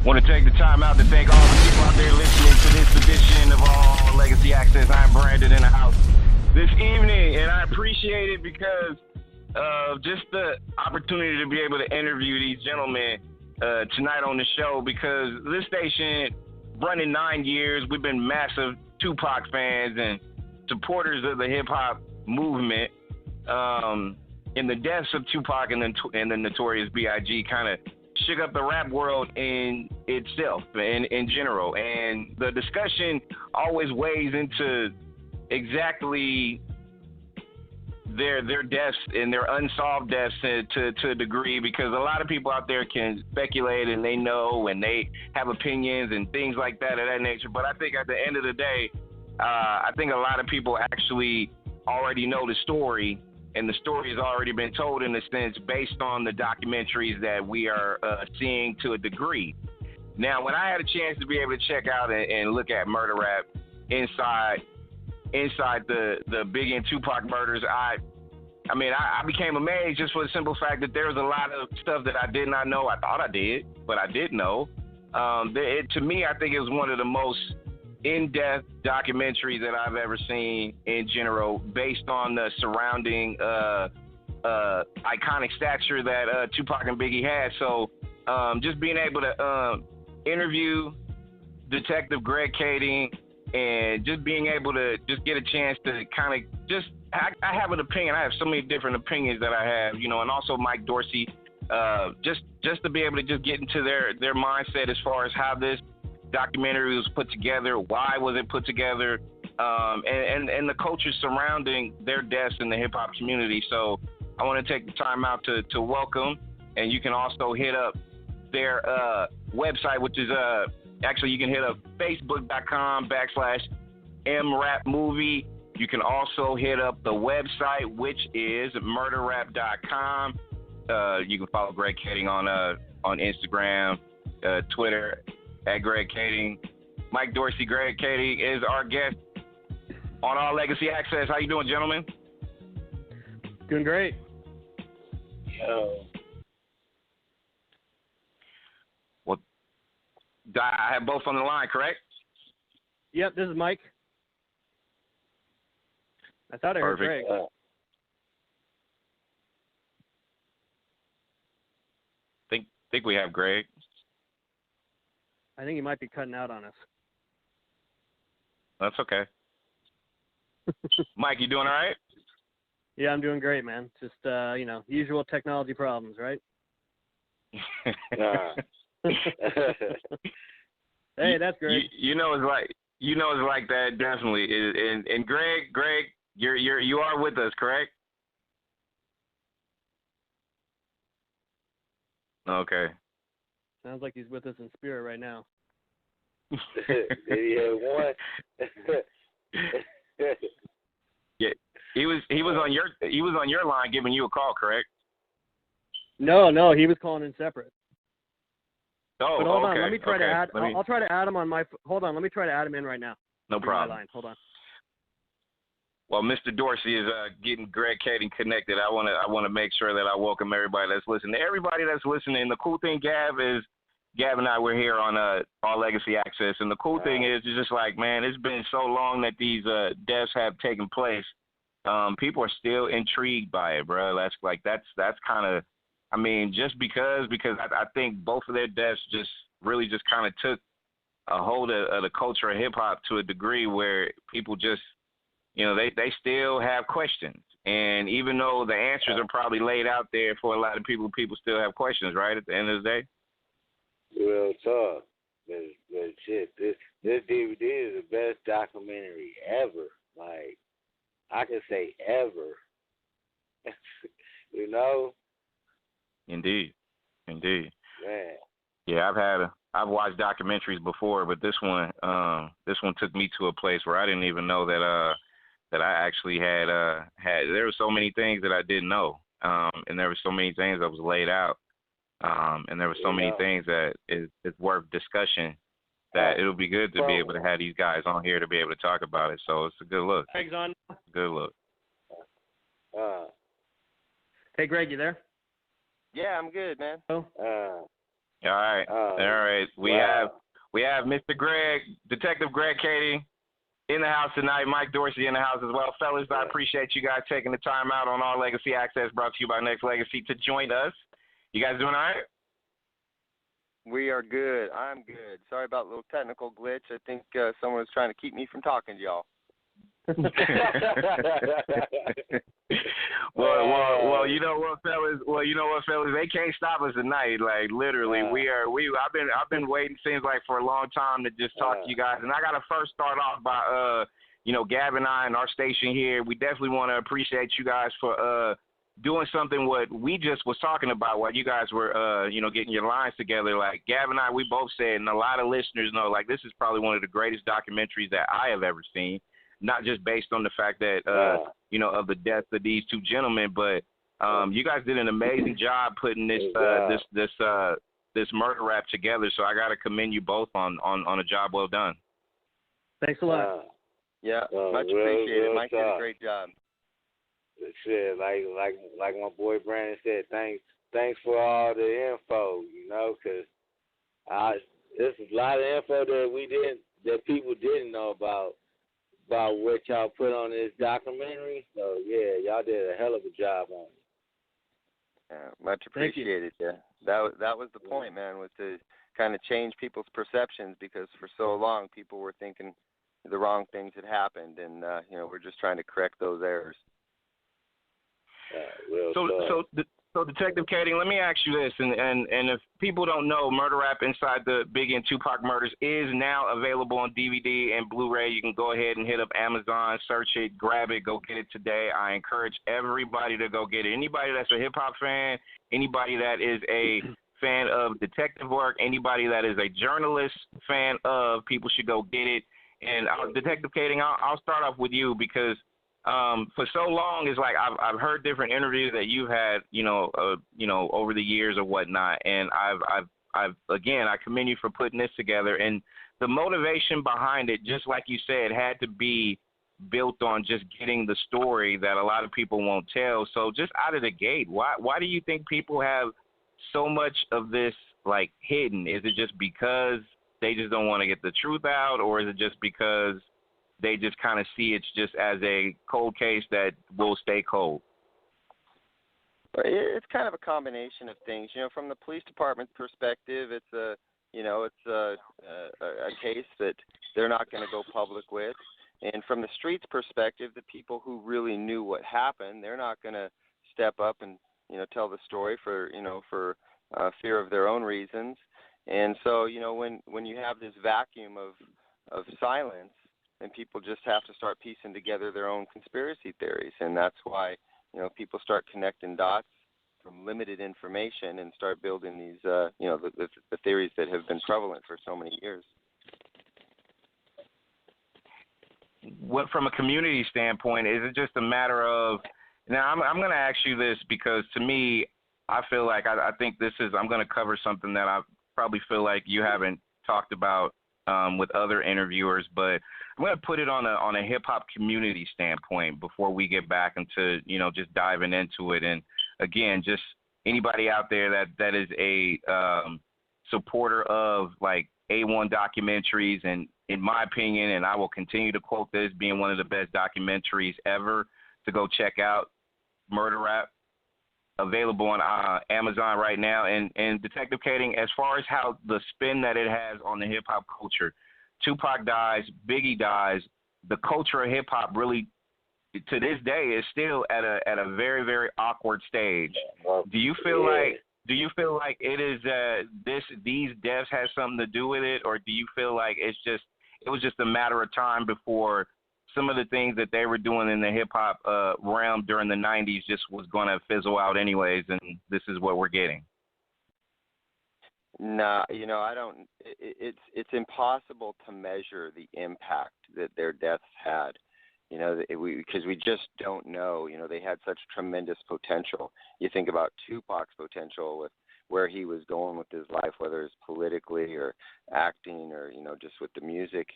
Want to take the time out to thank all the people out there listening to this edition of All Legacy Access. I'm Brandon in the house this evening, and I appreciate it because of just the opportunity to be able to interview these gentlemen tonight on the show, because this station, running 9 years, we've been massive Tupac fans and supporters of the hip-hop movement. In the deaths of Tupac and the notorious B.I.G. kind of shook up the rap world in itself and in general. And the discussion always weighs into exactly their deaths and their unsolved deaths to a degree, because a lot of people out there can speculate and they know and they have opinions and things like that of that nature. But I think at the end of the day, I think a lot of people actually already know the story, and the story has already been told in a sense based on the documentaries that we are seeing to a degree. Now, when I had a chance to be able to check out and look at Murder Rap inside the Biggie and Tupac murders, I became amazed just for the simple fact that there was a lot of stuff that I did not know. I thought I did, but I didn't know. To me, I think it was one of the most in-depth documentaries that I've ever seen in general, based on the surrounding iconic stature that Tupac and Biggie had. So just being able to interview Detective Greg Kading and just being able to just get a chance to kind of just, I have an opinion. I have so many different opinions that I have, and also Mike Dorsey, just to be able to just get into their mindset as far as how this documentary was put together, why was it put together, and the culture surrounding their deaths in the hip-hop community. So I want to take the time out to welcome, and you can also hit up their website, which is actually you can hit up facebook.com/mrapmovie. You can also hit up the website, which is murderrap.com. You can follow Greg Kading on Instagram, Twitter, at Greg Kading. Mike Dorsey, Greg Kading is our guest on All Legacy Access. How you doing, gentlemen? Doing great. Well, I have both on the line, correct? Yep, this is Mike. I thought I heard Greg. Think we have Greg. I think he might be cutting out on us. That's okay. Mike, you doing all right? Yeah, I'm doing great, man. Just, usual technology problems, right? Hey, that's great. It's like that, definitely. And Greg, you are with us, correct? Okay. Sounds like he's with us in spirit right now. Yeah, one. Yeah, he was on your line giving you a call, correct? No, he was calling in separate. Oh, but hold okay. on, let me try to add. Let me... I'll try to add him on my. Hold on, let me try to add him in right now. No problem. Line. Hold on. Well, Mr. Dorsey is getting Greg Kading connected. I want to make sure that I welcome everybody that's listening. Everybody that's listening. The cool thing, Gav and I were here on All Legacy Access, and the cool thing is, it's just like, man, it's been so long that these deaths have taken place. People are still intrigued by it, bro. That's kind of, just because I think both of their deaths just really just kind of took a hold of the culture of hip hop to a degree where people just, they still have questions. And even though the answers are probably laid out there for a lot of people, people still have questions, right, at the end of the day? Real talk. But shit, this DVD is the best documentary ever. Like, I can say ever. Indeed. Man. Yeah, I've watched documentaries before, but this one took me to a place where I didn't even know that I actually had there were so many things that I didn't know, and there were so many things that was laid out, and there were so many things that is worth discussion, that it'll be good to be able to have these guys on here to be able to talk about it. So it's a good look. Greg's on. Good look. Hey, Greg, you there? Yeah, I'm good, man. All right. All right. We have Mr. Greg, Detective Greg Cady in the house tonight. Mike Dorsey in the house as well. Fellas, I appreciate you guys taking the time out on Our Legacy Access, brought to you by Nexxlegacy, to join us. You guys doing all right? We are good. I'm good. Sorry about a little technical glitch. I think someone was trying to keep me from talking to y'all. well, you know what, fellas? They can't stop us tonight. Like literally, I've been waiting. Seems like for a long time to just talk to you guys. And I gotta first start off by Gab and I and our station here. We definitely want to appreciate you guys for doing something what we just was talking about while you guys were getting your lines together. Like Gab and I, we both said, and a lot of listeners know, like this is probably one of the greatest documentaries that I have ever seen. Not just based on the fact that, of the deaths of these two gentlemen, but you guys did an amazing job putting this murder rap together. So I got to commend you both on a job well done. Thanks a lot. Much appreciated. Mike did a great job. Shit, like my boy Brandon said, thanks for all the info, because there's a lot of info that people didn't know about what y'all put on this documentary. So, yeah, y'all did a hell of a job on it. Much appreciated. Yeah, that was the point, man, was to kind of change people's perceptions, because for so long people were thinking the wrong things had happened, and, we're just trying to correct those errors. So Detective Cady, let me ask you this, and if people don't know, Murder Rap Inside the Biggie and Tupac Murders is now available on DVD and Blu-ray. You can go ahead and hit up Amazon, search it, grab it, go get it today. I encourage everybody to go get it. Anybody that's a hip-hop fan, anybody that is a fan of detective work, anybody that is a journalist fan of, people should go get it. And Detective Cady, I'll start off with you, because for so long, it's like I've heard different interviews that you've had, over the years or whatnot, and I commend you for putting this together. And the motivation behind it, just like you said, had to be built on just getting the story that a lot of people won't tell. So just out of the gate, why do you think people have so much of this like hidden? Is it just because they just don't want to get the truth out, or is it just because they just kind of see it just as a cold case that will stay cold? It's kind of a combination of things. From the police department's perspective, it's a case that they're not going to go public with. And from the street's perspective, the people who really knew what happened, they're not going to step up and, tell the story for fear of their own reasons. And so, when you have this vacuum of silence, and people just have to start piecing together their own conspiracy theories. And that's why, people start connecting dots from limited information and start building these, the theories that have been prevalent for so many years. What, from a community standpoint, is it just a matter of, now I'm going to ask you this because to me, I feel like I think I'm going to cover something that I probably feel like you haven't talked about with other interviewers, but I'm going to put it on a hip-hop community standpoint before we get back into, just diving into it. And, again, just anybody out there that is a supporter of, like, A1 documentaries, and in my opinion, and I will continue to quote this, being one of the best documentaries ever, to go check out Murder Rap, available on Amazon right now. And Detective Cady, as far as how the spin that it has on the hip-hop culture, Tupac dies, Biggie dies, the culture of hip-hop really, to this day, is still at a very, very awkward stage. Do you feel like it is these deaths has something to do with it, or do you feel like it was just a matter of time before some of the things that they were doing in the hip-hop realm during the 90s just was going to fizzle out anyways, and this is what we're getting? No, I don't. It's impossible to measure the impact that their deaths had, because we just don't know. They had such tremendous potential. You think about Tupac's potential with where he was going with his life, whether it's politically or acting or, just with the music,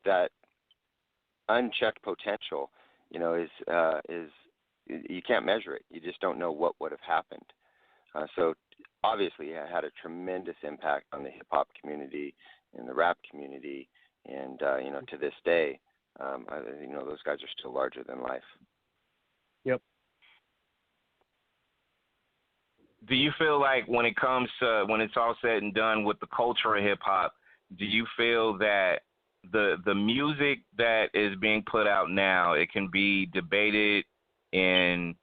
that unchecked potential, is you can't measure it. You just don't know what would have happened. So obviously had a tremendous impact on the hip hop community and the rap community, and to this day, those guys are still larger than life. Yep. Do you feel like when it comes to when it's all said and done with the culture of hip hop, do you feel that the music that is being put out now, it can be debated and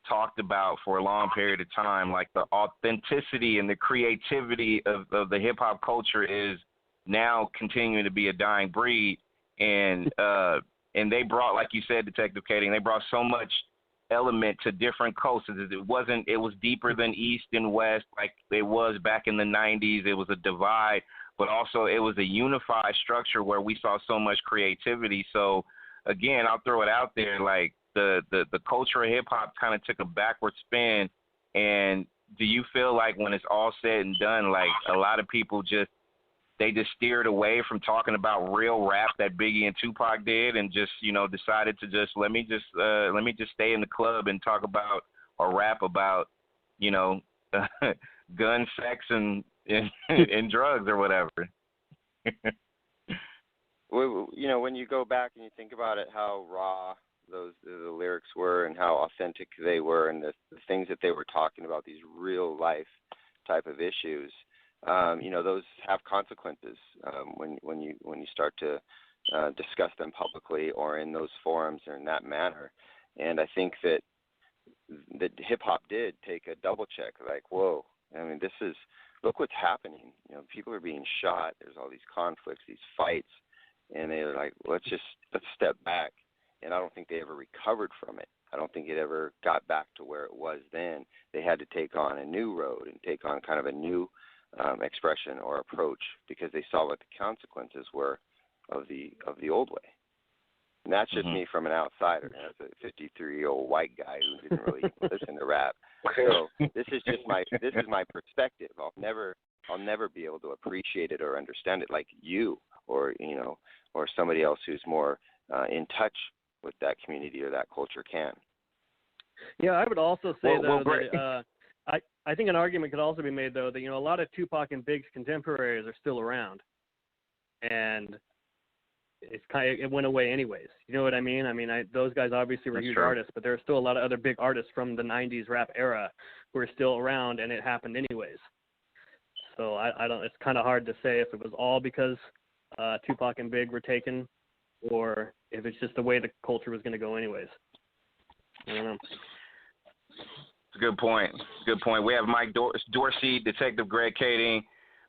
talked about for a long period of time, like the authenticity and the creativity of the hip hop culture is now continuing to be a dying breed, and they brought, like you said, Detective Katie, they brought so much element to different coasts. It was deeper than East and West like it was back in the 90s. It was a divide, but also it was a unified structure where we saw so much creativity. So again, I'll throw it out there, like the culture of hip hop kind of took a backward spin. And do you feel like when it's all said and done, like a lot of people just steered away from talking about real rap that Biggie and Tupac did, and just decided to just let me just stay in the club and talk about or rap about gun, sex, and drugs or whatever? Well, when you go back and you think about it, how raw the lyrics were and how authentic they were, and the things that they were talking about, these real life type of issues. Those have consequences when you start to discuss them publicly or in those forums or in that manner. And I think that hip hop did take a double check. Like, whoa! I mean, look what's happening. People are being shot. There's all these conflicts, these fights, and they're like, let's step back. And I don't think they ever recovered from it. I don't think it ever got back to where it was then. They had to take on a new road and take on kind of a new expression or approach, because they saw what the consequences were of the old way. And that's just me from an outsider, as a 53-year-old white guy who didn't really listen to rap. So this is my perspective. I'll never be able to appreciate it or understand it like you or somebody else who's more in touch with that community or that culture can. Yeah, I would also say that I think an argument could also be made, though, that a lot of Tupac and Big's contemporaries are still around, and it went away anyways. You know what I mean? I mean, those guys obviously were huge artists, but there are still a lot of other big artists from the '90s rap era who are still around, and it happened anyways. So I don't. It's kind of hard to say if it was all because Tupac and Big were taken, or if it's just the way the culture was going to go anyways. I don't know. It's a good point. We have Mike Dorsey, Detective Greg Kading.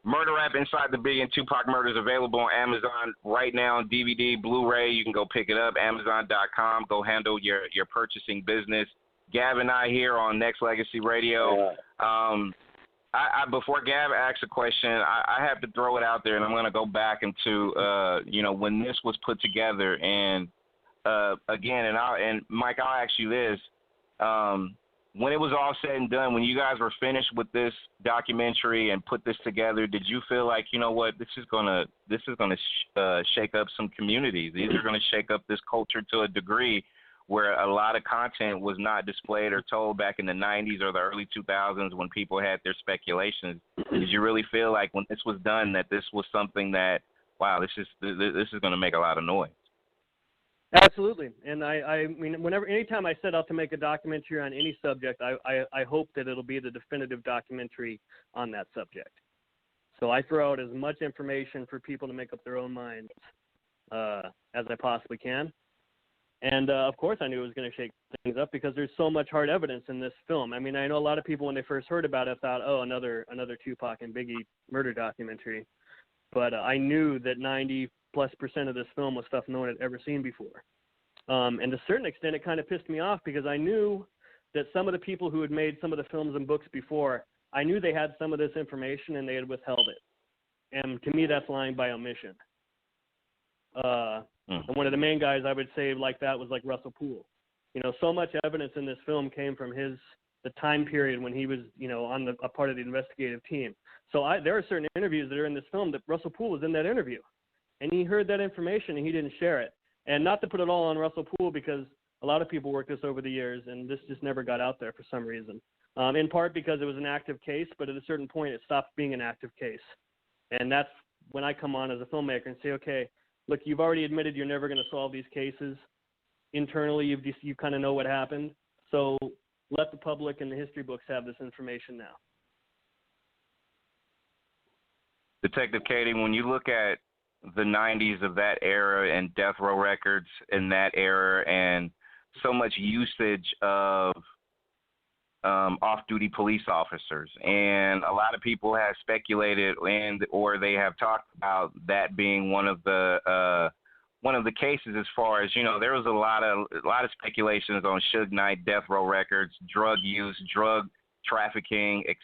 Murder Rap Inside the Biggie and Tupac Murders available on Amazon right now on DVD, Blu-ray. You can go pick it up, Amazon.com. Go handle your purchasing business. Gav and I here on Nexxlegacy Radio. I before Gav asks a question, I have to throw it out there, and I'm going to go back into when this was put together. And again, and Mike, I'll ask you this. When it was all said and done, when you guys were finished with this documentary and put this together, did you feel like, this is gonna shake up some communities? These are gonna shake up this culture to a degree where a lot of content was not displayed or told back in the 90s or the early 2000s when people had their speculations. Did you really feel like when this was done that this was something that, wow, this is gonna make a lot of noise? Absolutely, and I mean, anytime I set out to make a documentary on any subject, I hope that it'll be the definitive documentary on that subject. So I throw out as much information for people to make up their own minds as I possibly can. And of course, I knew it was going to shake things up because there's so much hard evidence in this film. I mean, I know a lot of people when they first heard about it thought, oh, another Tupac and Biggie murder documentary, but I knew that 90+% of this film was stuff no one had ever seen before. And to a certain extent, it kind of pissed me off because I knew that some of the people who had made some of the films and books before, I knew they had some of this information and they had withheld it. And to me, that's lying by omission. And one of the main guys I would say like that was like Russell Poole. So much evidence in this film came from the time period when he was, on a part of the investigative team. So there are certain interviews that are in this film that Russell Poole was in that interview. And he heard that information and he didn't share it. And not to put it all on Russell Poole because a lot of people worked this over the years and this just never got out there for some reason. in part because it was an active case, but at a certain point it stopped being an active case. And that's when I come on as a filmmaker and say, okay, look, you've already admitted you're never going to solve these cases. Internally, you kind of know what happened. So let the public and the history books have this information now. Detective Katie, when you look at the 90s of that era and death row records in that era and so much usage of off-duty police officers, and a lot of people have speculated or they have talked about that being one of the cases as far as, there was a lot of speculations on Suge Knight death row records, drug use, drug trafficking, et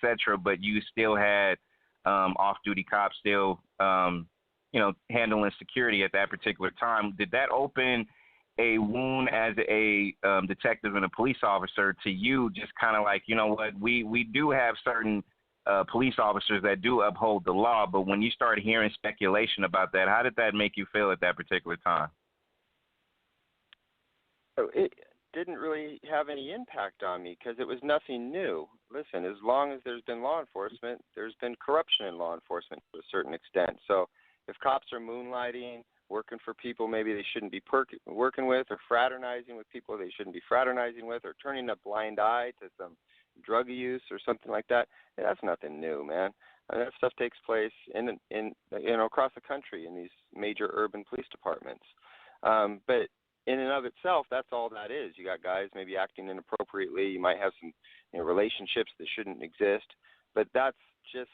cetera, but you still had off-duty cops still, handling security at that particular time. Did that open a wound as a detective and a police officer to you, just kind of like, we do have certain police officers that do uphold the law, but when you started hearing speculation about that, how did that make you feel at that particular time? It didn't really have any impact on me because it was nothing new. Listen, as long as there's been law enforcement, there's been corruption in law enforcement to a certain extent. So if cops are moonlighting, working for people maybe they shouldn't be working with, or fraternizing with people they shouldn't be fraternizing with, or turning a blind eye to some drug use or something like that, that's nothing new, man. And that stuff takes place in across the country in these major urban police departments. But in and of itself, that's all that is. You got guys maybe acting inappropriately. You might have some relationships that shouldn't exist, but that's just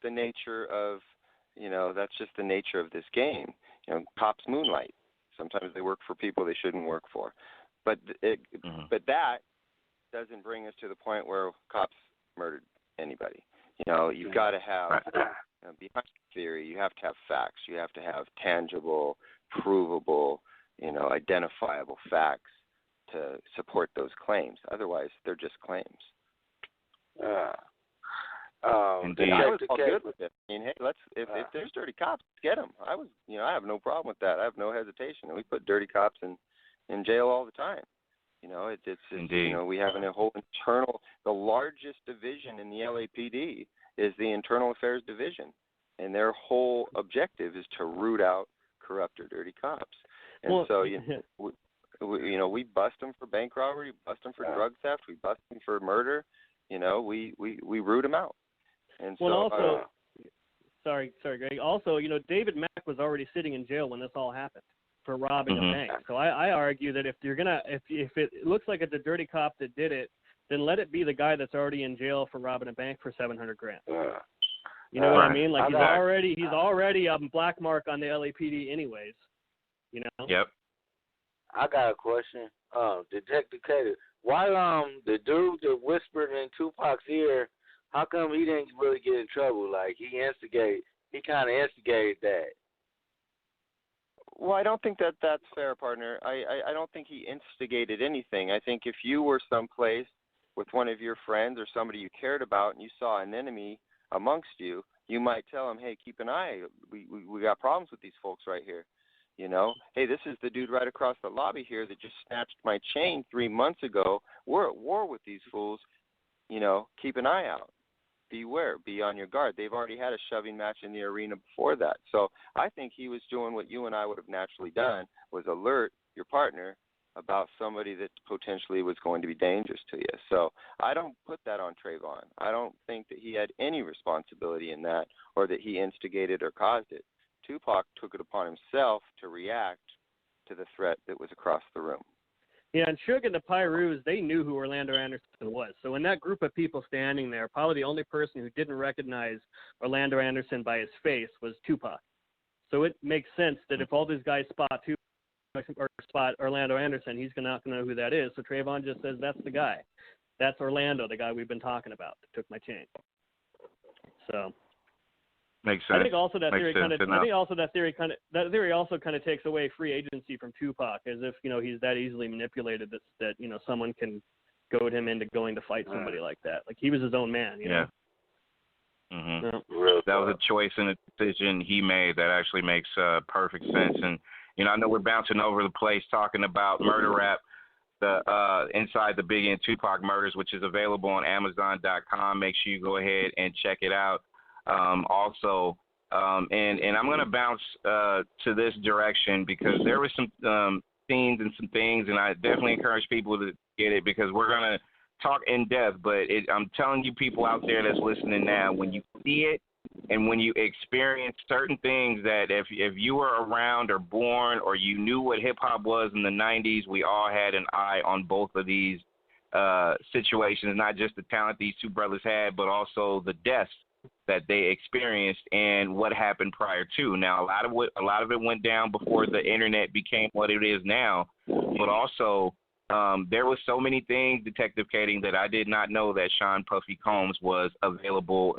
the nature of this game. Cops moonlight. Sometimes they work for people they shouldn't work for, but but that doesn't bring us to the point where cops murdered anybody. You've got to have behind theory. You have to have facts. You have to have tangible, provable, identifiable facts to support those claims. Otherwise, they're just claims. Indeed. I was all good with it. I mean, hey, if there's dirty cops, get them. I have no problem with that. I have no hesitation. And we put dirty cops in jail all the time. It's Indeed. We have a whole the largest division in the LAPD is the Internal Affairs Division, and their whole objective is to root out corrupt or dirty cops. And we bust them for bank robbery, we bust them for drug theft, we bust them for murder. We root them out. And also, sorry, Greg. Also, David Mack was already sitting in jail when this all happened for robbing a bank. So I argue that if it looks like it's a dirty cop that did it, then let it be the guy that's already in jail for robbing a bank for $700,000. You know what I mean? Like he's already a black mark on the LAPD anyways. Yep. I got a question. Detective Katie, why the dude that whispered in Tupac's ear, how come he didn't really get in trouble? Like he kind of instigated that. Well, I don't think that's fair, partner. I don't think he instigated anything. I think if you were someplace with one of your friends or somebody you cared about and you saw an enemy amongst you, you might tell him, hey, keep an eye. We got problems with these folks right here. Hey, this is the dude right across the lobby here that just snatched my chain 3 months ago. We're at war with these fools. Keep an eye out. Beware. Be on your guard. They've already had a shoving match in the arena before that. So I think he was doing what you and I would have naturally done, was alert your partner about somebody that potentially was going to be dangerous to you. So I don't put that on Trayvon. I don't think that he had any responsibility in that or that he instigated or caused it. Tupac took it upon himself to react to the threat that was across the room. Yeah, and Suge and the Pyrus, they knew who Orlando Anderson was. So in that group of people standing there, probably the only person who didn't recognize Orlando Anderson by his face was Tupac. So it makes sense that if all these guys spot Tupac or spot Orlando Anderson, he's not going to know who that is. So Trayvon just says, that's the guy. That's Orlando, the guy we've been talking about that took my chain. So makes sense. I think also that theory kind of takes away free agency from Tupac, as if he's that easily manipulated that someone can goad him into going to fight somebody like that. Like he was his own man. Yeah. Mm-hmm. That was a choice and a decision he made that actually makes perfect sense. And I know we're bouncing over the place talking about murder rap. the Inside the Biggie and Tupac Murders, which is available on Amazon.com. Make sure you go ahead and check it out. Also, and I'm going to bounce to this direction because there was some scenes and some things, and I definitely encourage people to get it because we're going to talk in depth. But I'm telling you, people out there that's listening now, when you see it and when you experience certain things that if you were around or born or you knew what hip-hop was in the 90s, we all had an eye on both of these situations, not just the talent these two brothers had, but also the deaths that they experienced and what happened prior to. Now, a lot of it went down before the internet became what it is now, but also there was so many things, Detective Kading, that I did not know that Sean Puffy Combs was available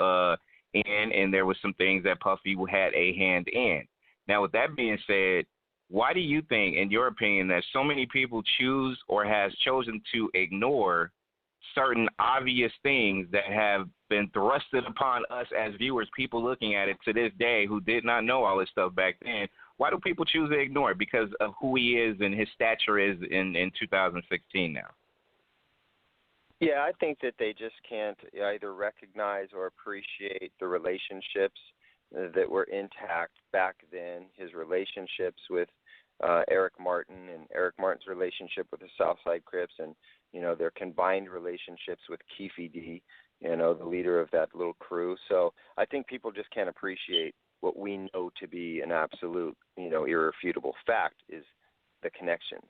in, and there was some things that Puffy had a hand in. Now, with that being said, why do you think, in your opinion, that so many people choose or has chosen to ignore certain obvious things that have been thrusted upon us as viewers, people looking at it to this day who did not know all this stuff back then? Why do people choose to ignore it? Because of who he is and his stature is in 2016 now. Yeah, I think that they just can't either recognize or appreciate the relationships that were intact back then, his relationships with Eric Martin and Eric Martin's relationship with the Southside Crips, and, you know, their combined relationships with Keefe D, you know, the leader of that little crew. So I think people just can't appreciate what we know to be an absolute, you know, irrefutable fact is the connections.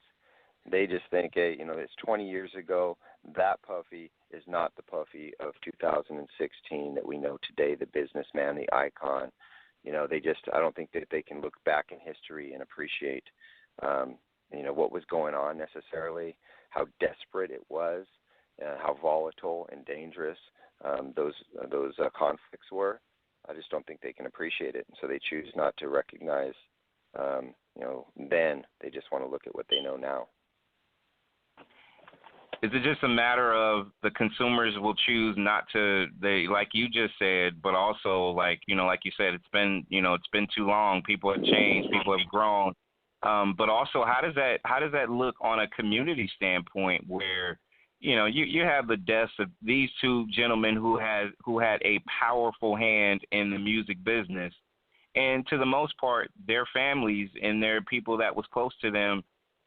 They just think, hey, you know, it's 20 years ago. That Puffy is not the Puffy of 2016 that we know today, the businessman, the icon. You know, I don't think that they can look back in history and appreciate, you know, what was going on necessarily, how desperate it was, how volatile and dangerous those conflicts were. I just don't think they can appreciate it. And so they choose not to recognize, you know, then. They just want to look at what they know now. Is it just a matter of the consumers will choose not to, they, like you just said, but also like, you know, like you said, it's been too long. People have changed, people have grown. But also how does that look on a community standpoint where, you know, you have the deaths of these two gentlemen who had a powerful hand in the music business, and to the most part, their families and their people that was close to them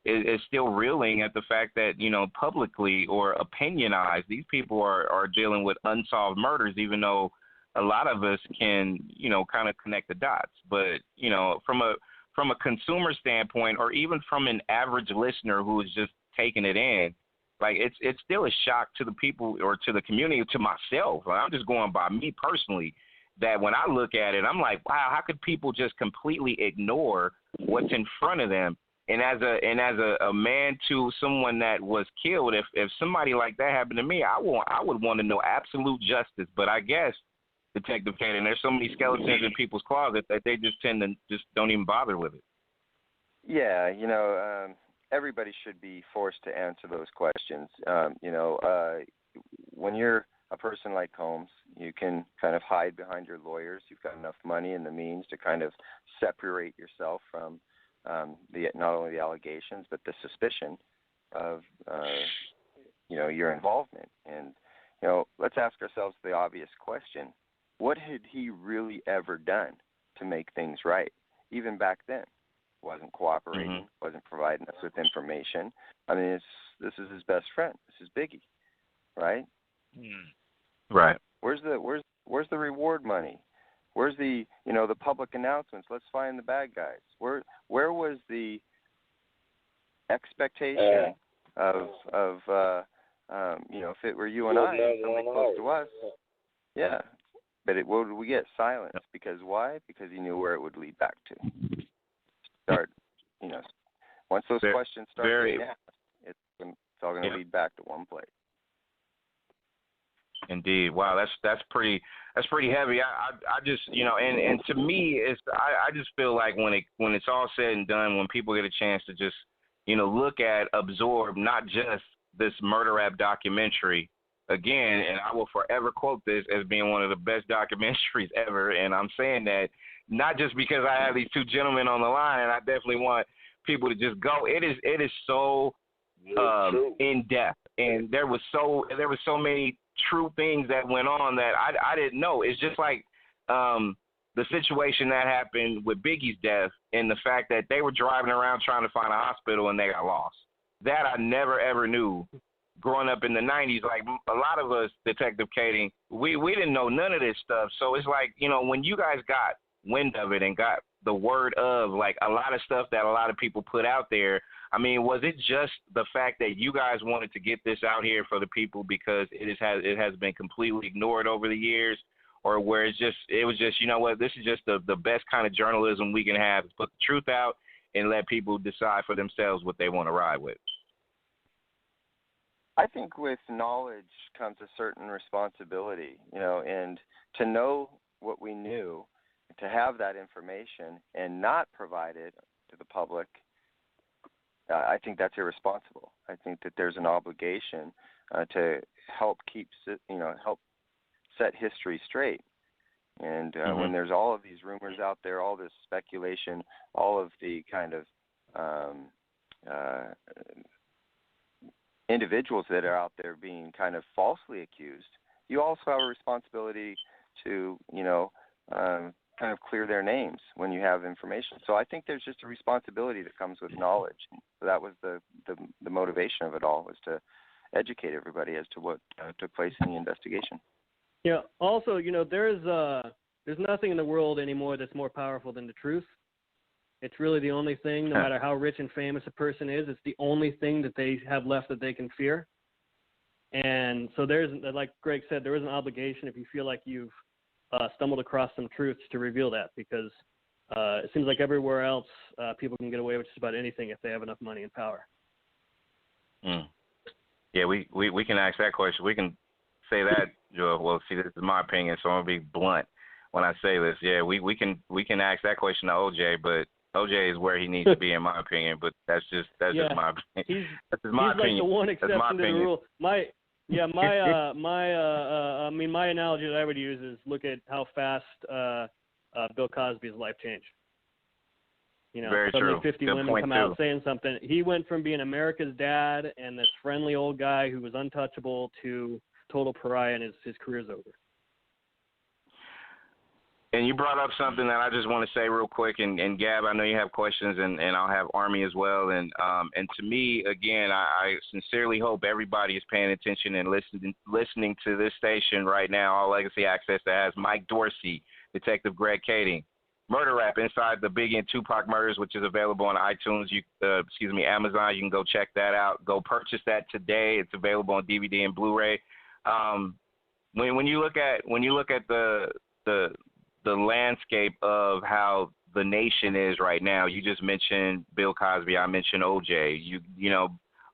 is still reeling at the fact that, you know, publicly or opinionized, these people are dealing with unsolved murders, even though a lot of us can, you know, kind of connect the dots. But, you know, from a consumer standpoint, or even from an average listener who is just taking it in, like it's still a shock to the people or to the community, to myself. Like, I'm just going by me personally, that when I look at it, I'm like, wow, how could people just completely ignore what's in front of them? And as a man to someone that was killed, if somebody like that happened to me, I would want to know absolute justice. But I guess, Detective Kading, there's so many skeletons in people's closet that they just tend to just don't even bother with it. Yeah, you know, everybody should be forced to answer those questions. You know, when you're a person like Combs, you can kind of hide behind your lawyers. You've got enough money and the means to kind of separate yourself from not only the allegations, but the suspicion of, you know, your involvement. And, you know, let's ask ourselves the obvious question. What had he really ever done to make things right? Even back then, wasn't cooperating, wasn't providing us with information. I mean, this is his best friend. This is Biggie, right? Right. Where's the reward money? Where's the, you know, the public announcements? Let's find the bad guys. Where was the expectation of you know, if it were you and I, somebody close to us, yeah. But what did we get? Silence. Because why? Because he knew where it would lead back to. Start, you know, once those questions start being asked, it's all going to lead back to one place. Indeed. Wow, that's pretty heavy. I just, you know, and to me, I just feel like when it's all said and done, when people get a chance to just, you know, absorb not just this murder rap documentary again, and I will forever quote this as being one of the best documentaries ever, and I'm saying that not just because I have these two gentlemen on the line, and I definitely want people to just go. It is so in depth, and there was so many true things that went on that I didn't know. It's just like the situation that happened with Biggie's death and the fact that they were driving around trying to find a hospital and they got lost. That I never ever knew. Growing up in the 90s, like a lot of us, Detective Kading, we didn't know none of this stuff. So it's like, when you guys got wind of it and got the word of, like, a lot of stuff that a lot of people put out there, I mean, was it just the fact that you guys wanted to get this out here for the people because it has been completely ignored over the years, or where it was just, you know what, this is just the best kind of journalism we can have, is put the truth out and let people decide for themselves what they want to ride with? I think with knowledge comes a certain responsibility, and to know what we knew, to have that information and not provide it to the public, I think that's irresponsible. I think that there's an obligation to help help set history straight. And when there's all of these rumors out there, all this speculation, all of the kind of individuals that are out there being kind of falsely accused, you also have a responsibility to, kind of clear their names when you have information. So I think there's just a responsibility that comes with knowledge. So that was the motivation of it all, was to educate everybody as to what took place in the investigation. Yeah. Also, there's nothing in the world anymore that's more powerful than the truth. It's really the only thing, no matter how rich and famous a person is, it's the only thing that they have left that they can fear. And so there's, like Greg said, there is an obligation if you feel like you've stumbled across some truths to reveal that, because it seems like everywhere else people can get away with just about anything if they have enough money and power. Yeah, we can ask that question. We can say that, Joel. Well, see, this is my opinion, so I'm going to be blunt when I say this. Yeah, we can ask that question to OJ, but OJ is where he needs to be, in my opinion. But that's just my opinion. That's just my opinion. He's like the one exception to the rule. My analogy that I would use is look at how fast Bill Cosby's life changed. Very suddenly true. 50 Good women point come out saying something. He went from being America's dad and this friendly old guy who was untouchable to total pariah, and his career's over. And you brought up something that I just want to say real quick, and Gab, I know you have questions, and I'll have Army as well. And to me, again, I sincerely hope everybody is paying attention and listening to this station right now, All Legacy Access, that has Mike Dorsey, Detective Greg Kading, Murder Rap Inside the Biggie and Tupac Murders, which is available on iTunes, Amazon. You can go check that out. Go purchase that today. It's available on DVD and Blu-ray. When you look at the landscape of how the nation is right now, you just mentioned Bill Cosby, I mentioned OJ.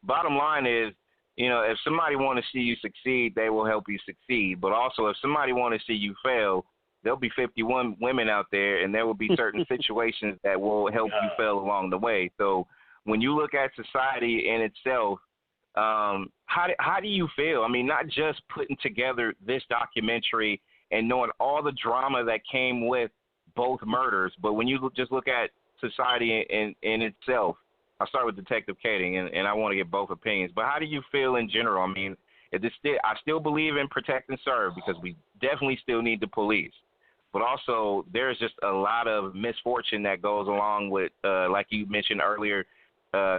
Bottom line is, if somebody want to see you succeed, they will help you succeed. But also, if somebody want to see you fail, there'll be 51 women out there, and there will be certain situations that will help you fail along the way. So when you look at society in itself, how do you feel? I mean, not just putting together this documentary and knowing all the drama that came with both murders, but when you just look at society in itself, I'll start with Detective Kading, and I want to get both opinions. But how do you feel in general? I mean, I still believe in protect and serve, because we definitely still need the police. But also, there's just a lot of misfortune that goes along with, like you mentioned earlier,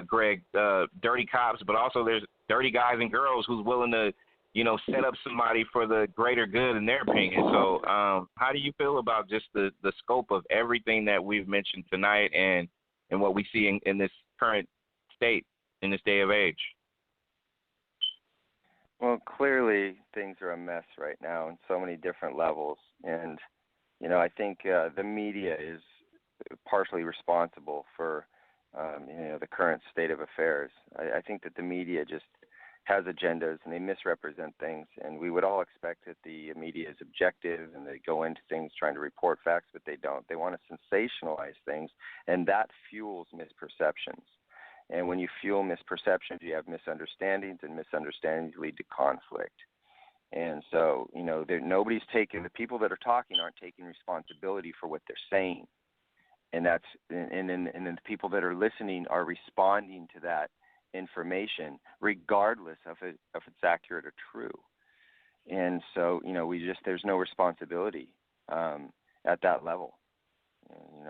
Greg, dirty cops, but also there's dirty guys and girls who's willing to, set up somebody for the greater good in their opinion. So how do you feel about just the scope of everything that we've mentioned tonight and what we see in this current state, in this day of age? Well, clearly things are a mess right now on so many different levels. And, I think the media is partially responsible for, the current state of affairs. I think that the media just has agendas and they misrepresent things, and we would all expect that the media is objective and they go into things trying to report facts, but they don't. They want to sensationalize things, and that fuels misperceptions. And when you fuel misperceptions, you have misunderstandings, and misunderstandings lead to conflict. And so, nobody's taking, the people that are talking aren't taking responsibility for what they're saying. And then the people that are listening are responding to that information, regardless of if it's accurate or true. And so, there's no responsibility at that level.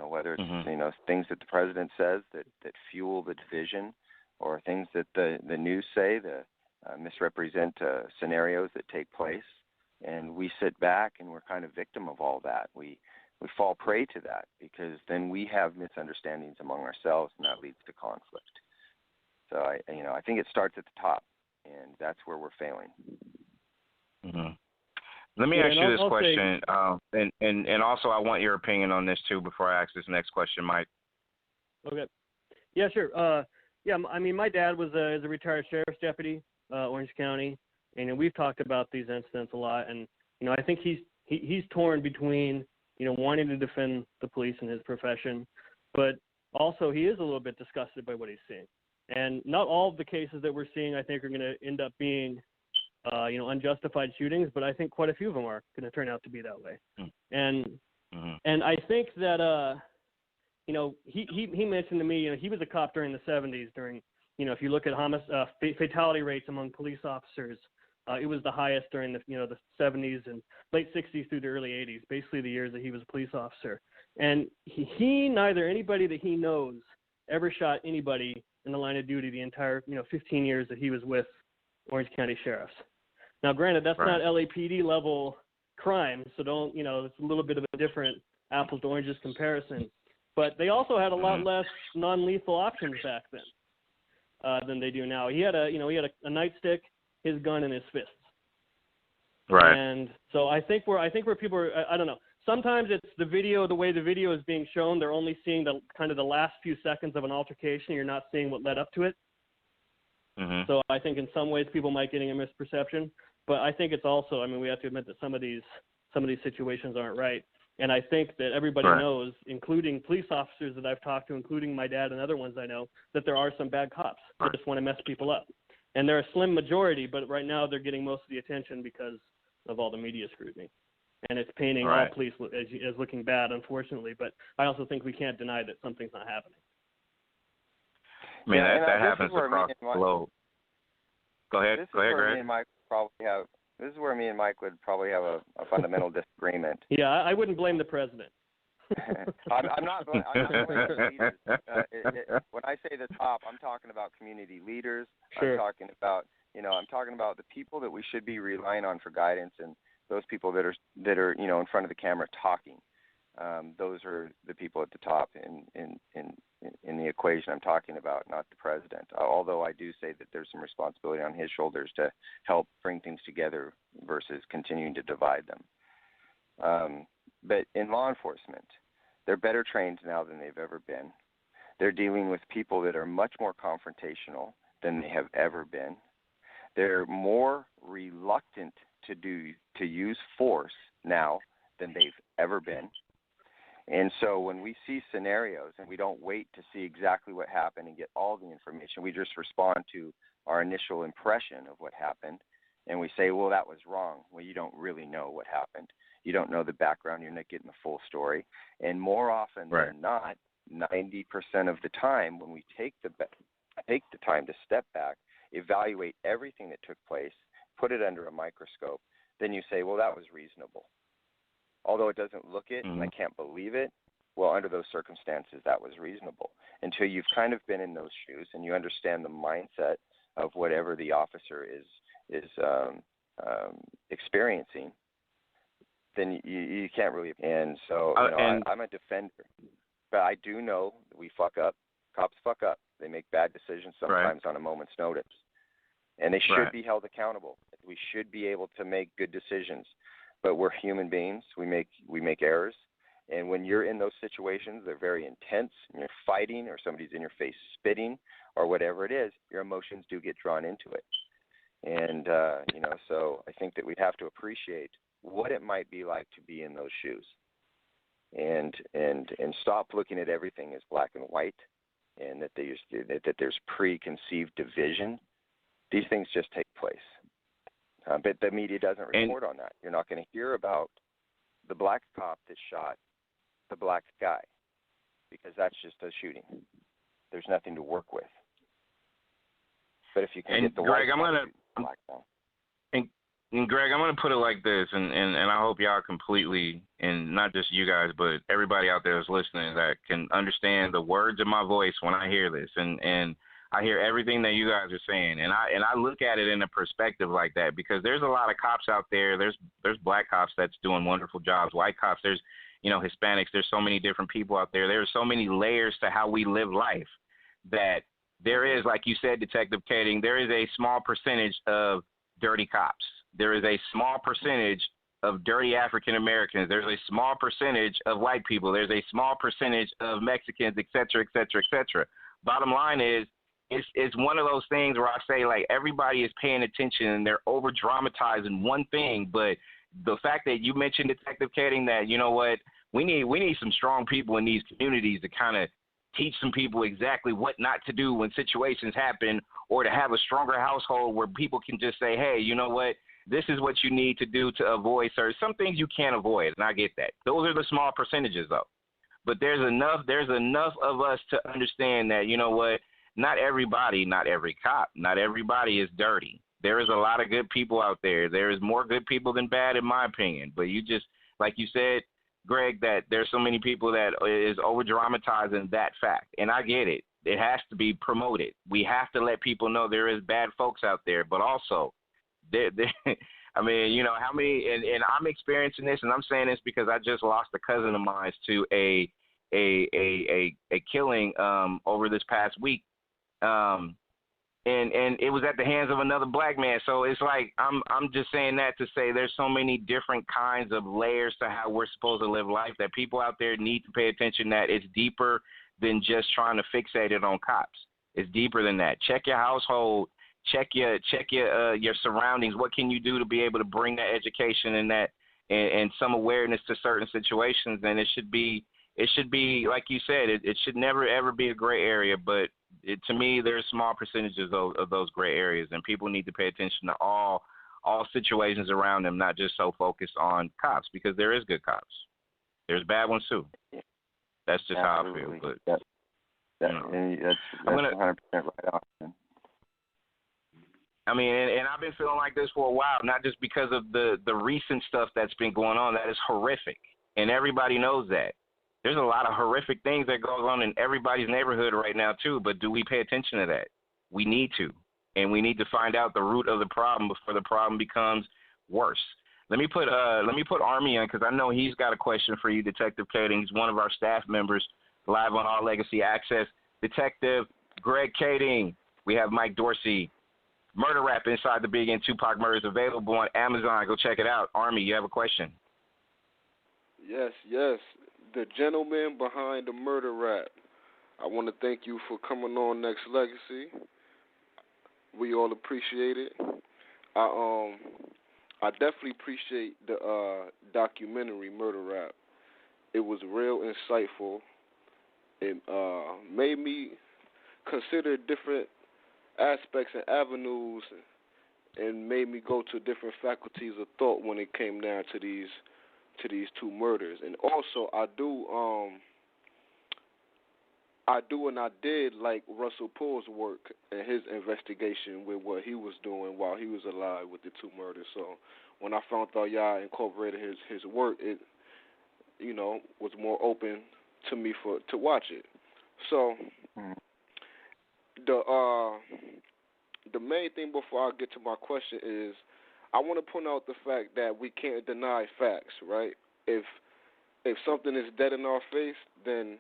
Whether it's things that the president says that fuel the division, or things that the news say that misrepresent scenarios that take place, and we sit back and we're kind of victim of all that. We fall prey to that, because then we have misunderstandings among ourselves, and that leads to conflict. So I think it starts at the top, and that's where we're failing. Mm-hmm. Let me ask you this question, and also I want your opinion on this too before I ask this next question, Mike. Okay. Yeah, sure. My dad was a retired sheriff's deputy, Orange County, and we've talked about these incidents a lot. And I think he's torn between wanting to defend the police and his profession, but also he is a little bit disgusted by what he's seeing. And not all of the cases that we're seeing, I think, are going to end up being unjustified shootings, but I think quite a few of them are going to turn out to be that way. And I think that he mentioned to me, he was a cop during the 70s. During if you look at fatality rates among police officers, it was the highest during the 70s and late 60s through the early 80s, basically the years that he was a police officer. And he neither anybody that he knows ever shot anybody in the line of duty the entire 15 years that he was with Orange County Sheriffs. Now, granted, that's not LAPD level crime, so don't, it's a little bit of a different apples to oranges comparison. But they also had a lot less non-lethal options back then than they do now. He had a nightstick, his gun, and his fists. Right. And so I think where people are, I don't know. Sometimes it's the video, the way the video is being shown. They're only seeing the kind of the last few seconds of an altercation. You're not seeing what led up to it. Mm-hmm. So I think in some ways people might get a misperception, but I think it's also, we have to admit that some of these situations aren't right. And I think that everybody knows, including police officers that I've talked to, including my dad and other ones I know, that there are some bad cops that just want to mess people up. And they're a slim majority, but right now they're getting most of the attention because of all the media scrutiny. And it's painting all police as looking bad, unfortunately. But I also think we can't deny that something's not happening. That happens across the globe. Go ahead. This is where me and Mike would probably have a fundamental disagreement. Yeah, I wouldn't blame the president. I'm not blaming leaders. When I say the top, I'm talking about community leaders. Sure. I'm talking about the people that we should be relying on for guidance, and those people that are in front of the camera talking. Those are the people at the top in the equation I'm talking about, not the president. Although I do say that there's some responsibility on his shoulders to help bring things together versus continuing to divide them. But in law enforcement, they're better trained now than they've ever been. They're dealing with people that are much more confrontational than they have ever been. They're more reluctant to use force now than they've ever been. And so when we see scenarios and we don't wait to see exactly what happened and get all the information, we just respond to our initial impression of what happened, and we say, well, that was wrong. Well, you don't really know what happened. You don't know the background. You're not getting the full story. And more often than not, 90% of the time when we take the time to step back, evaluate everything that took place, put it under a microscope, then you say, well, that was reasonable. Although it doesn't look it, and I can't believe it, well, under those circumstances, that was reasonable. Until you've kind of been in those shoes and you understand the mindset of whatever the officer is experiencing, then you can't really. And so I'm a defender, but I do know that we fuck up. Cops fuck up. They make bad decisions sometimes on a moment's notice, and they should be held accountable. We should be able to make good decisions. But we're human beings. We make errors, and when you're in those situations, they're very intense. And you're fighting, or somebody's in your face spitting, or whatever it is. Your emotions do get drawn into it, and so I think that we'd have to appreciate what it might be like to be in those shoes, and stop looking at everything as black and white, and that there's preconceived division. These things just take place. But the media doesn't report on that. You're not going to hear about the black cop that shot the black guy, because that's just a shooting. There's nothing to work with. But if you can And get the Greg, white I'm gonna black them. and Greg, I'm gonna put it like this, and I hope y'all completely, and not just you guys, but everybody out there that's listening that can understand the words of my voice when I hear this, and I hear everything that you guys are saying, and I look at it in a perspective like that, because there's a lot of cops out there. There's black cops that's doing wonderful jobs, white cops. There's Hispanics. There's so many different people out there. There's so many layers to how we live life that there is, like you said, Detective Kading, there is a small percentage of dirty cops. There is a small percentage of dirty African Americans. There's a small percentage of white people. There's a small percentage of Mexicans, et cetera, et cetera, et cetera. Bottom line is, it's one of those things where I say, like, everybody is paying attention and they're over dramatizing one thing. But the fact that you mentioned, Detective Kading, that, you know what, we need some strong people in these communities to kind of teach some people exactly what not to do when situations happen, or to have a stronger household where people can just say, hey, you know what, this is what you need to do to avoid some things you can't avoid, and I get that. Those are the small percentages, though. But there's enough of us to understand that, you know what, not everybody, not every cop, not everybody is dirty. There is a lot of good people out there. There is more good people than bad, in my opinion. But you just, like you said, Greg, that there's so many people that is over-dramatizing that fact. And I get it. It has to be promoted. We have to let people know there is bad folks out there. But also, I mean, you know, how many, and I'm experiencing this, and I'm saying this because I just lost a cousin of mine to a killing over this past week. And it was at the hands of another black man. So it's like, I'm just saying that to say there's so many different kinds of layers to how we're supposed to live life, that people out there need to pay attention, that it's deeper than just trying to fixate it on cops. It's deeper than that. Check your household, check your surroundings. What can you do to be able to bring that education and that and some awareness to certain situations? And it should be like you said, it should never ever be a gray area, but to me, there's small percentages of those gray areas, and people need to pay attention to all situations around them, not just so focused on cops, because there is good cops. There's bad ones too. That's just Absolutely. how I feel. But that's 100% right on. I mean, and I've been feeling like this for a while, not just because of the recent stuff that's been going on. That is horrific, and everybody knows that. There's a lot of horrific things that goes on in everybody's neighborhood right now too, but do we pay attention to that? We need to, and we need to find out the root of the problem before the problem becomes worse. Let me put Army on, because I know he's got a question for you, Detective Kading. He's one of our staff members live on All Legacy Access. Detective Greg Kading, we have Mike Dorsey, Murder Rap Inside the Biggie and Tupac Murders, available on Amazon. Go check it out. Army, you have a question? Yes. The gentleman behind the murder rap. I want to thank you for coming on Nexxlegacy. We all appreciate it. I definitely appreciate the documentary Murder Rap. It was real insightful. It made me consider different aspects and avenues, and made me go to different faculties of thought when it came down to these two murders. And also, I did like Russell Poole's work and his investigation with what he was doing while he was alive with the two murders. So when I found out y'all incorporated his work, it, you know, was more open to me to watch it. So the main thing before I get to my question is, I want to point out the fact that we can't deny facts, right? If something is dead in our face, then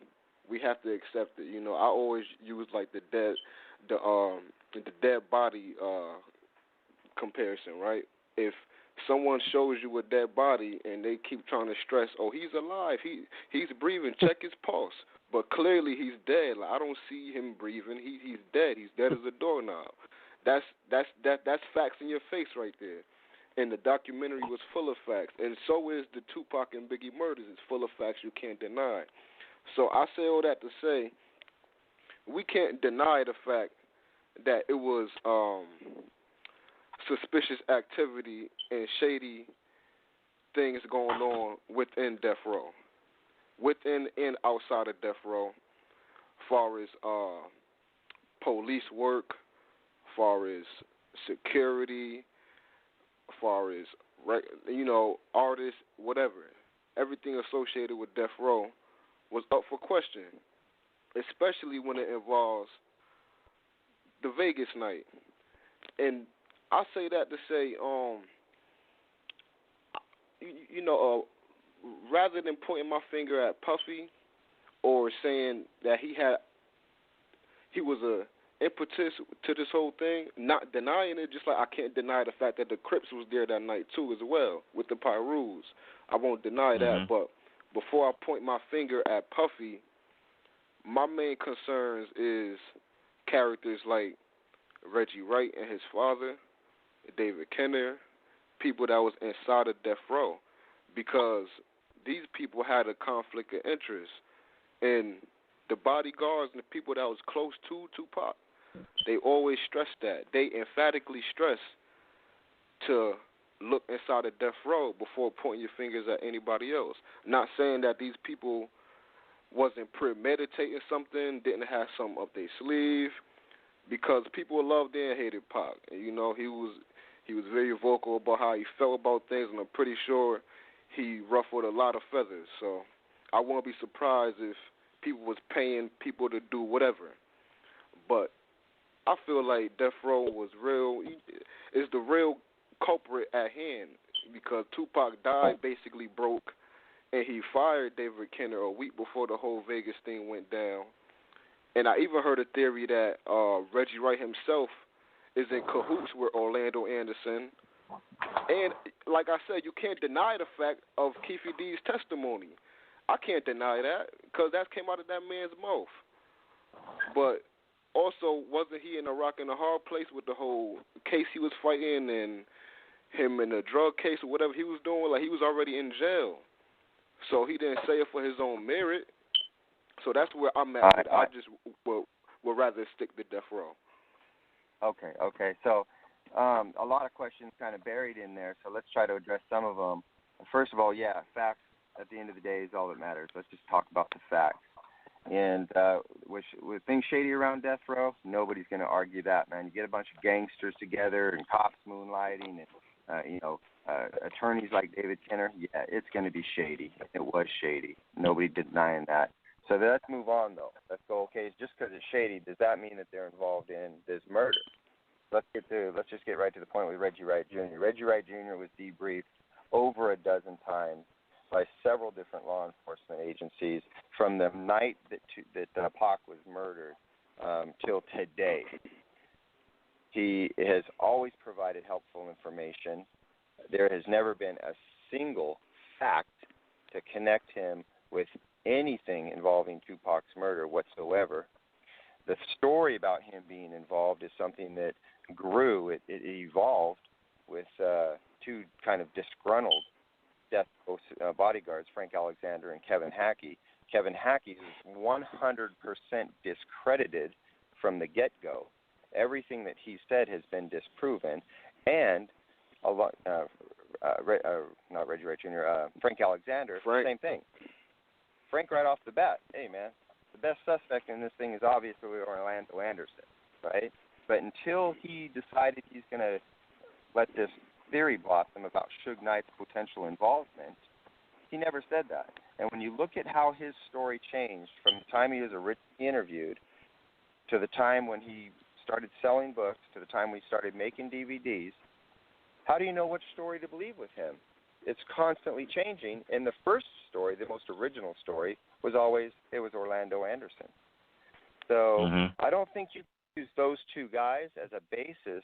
we have to accept it. You know, I always use like the dead body comparison, right? If someone shows you a dead body and they keep trying to stress, oh, he's alive, he's breathing, check his pulse, but clearly he's dead. Like, I don't see him breathing. He's dead. He's dead as a doorknob. That's facts in your face right there. And the documentary was full of facts, and so is the Tupac and Biggie murders. It's full of facts you can't deny. So I say all that to say, we can't deny the fact that it was suspicious activity and shady things going on within death row, within and outside of death row, far as police work, far as security, as far as artists, whatever, everything associated with death row was up for question, especially when it involves the Vegas night. And I say that to say, rather than pointing my finger at Puffy or saying that he was a impetus to this whole thing, not denying it, just like I can't deny the fact that the Crips was there that night too as well with the Pyrus. I won't deny that, but before I point my finger at Puffy, my main concerns is characters like Reggie Wright and his father, David Kenner, people that was inside of death row, because these people had a conflict of interest, and the bodyguards and the people that was close to Tupac, they always stressed that. They emphatically stress to look inside of death row before pointing your fingers at anybody else. Not saying that these people wasn't premeditating something, didn't have something up their sleeve, because people loved and hated Pac. And, he was very vocal about how he felt about things, and I'm pretty sure he ruffled a lot of feathers. So I won't be surprised if people was paying people to do whatever. But I feel like death row was is the real culprit at hand, because Tupac died basically broke, and he fired David Kenner a week before the whole Vegas thing went down. And I even heard a theory that Reggie Wright himself is in cahoots with Orlando Anderson. And like I said, you can't deny the fact of Keefe D's testimony. I can't deny that, because that came out of that man's mouth. But also, wasn't he in a rock and a hard place with the whole case he was fighting, and him in the drug case or whatever he was doing? Like, he was already in jail. So he didn't say it for his own merit. So that's where I'm at. I just would rather stick to death row. Okay. So a lot of questions kind of buried in there, so let's try to address some of them. First of all, facts at the end of the day is all that matters. Let's just talk about the facts. And with things shady around death row, nobody's going to argue that, man. You get a bunch of gangsters together and cops moonlighting and, attorneys like David Kenner, it's going to be shady. It was shady. Nobody denying that. So let's move on, though. Let's go, okay, just because it's shady, does that mean that they're involved in this murder? Let's just get right to the point with Reggie Wright Jr. Reggie Wright Jr. was debriefed over a dozen times by several different law enforcement agencies from the night that Pac was murdered till today. He has always provided helpful information. There has never been a single fact to connect him with anything involving Tupac's murder whatsoever. The story about him being involved is something that grew. It evolved with two kind of disgruntled death bodyguards, Frank Alexander and Kevin Hackey. Kevin Hackey is 100% discredited from the get-go. Everything that he said has been disproven, and a lot, not Reggie Wright Jr., Frank Alexander, same thing. Frank right off the bat, hey, man, the best suspect in this thing is obviously Orlando Anderson, right? But until he decided he's going to let this theory blossom about Suge Knight's potential involvement, he never said that. And when you look at how his story changed from the time he was originally interviewed to the time when he started selling books to the time we started making DVDs, how do you know which story to believe with him? It's constantly changing. And the first story, the most original story, was Orlando Anderson. So I don't think you use those two guys as a basis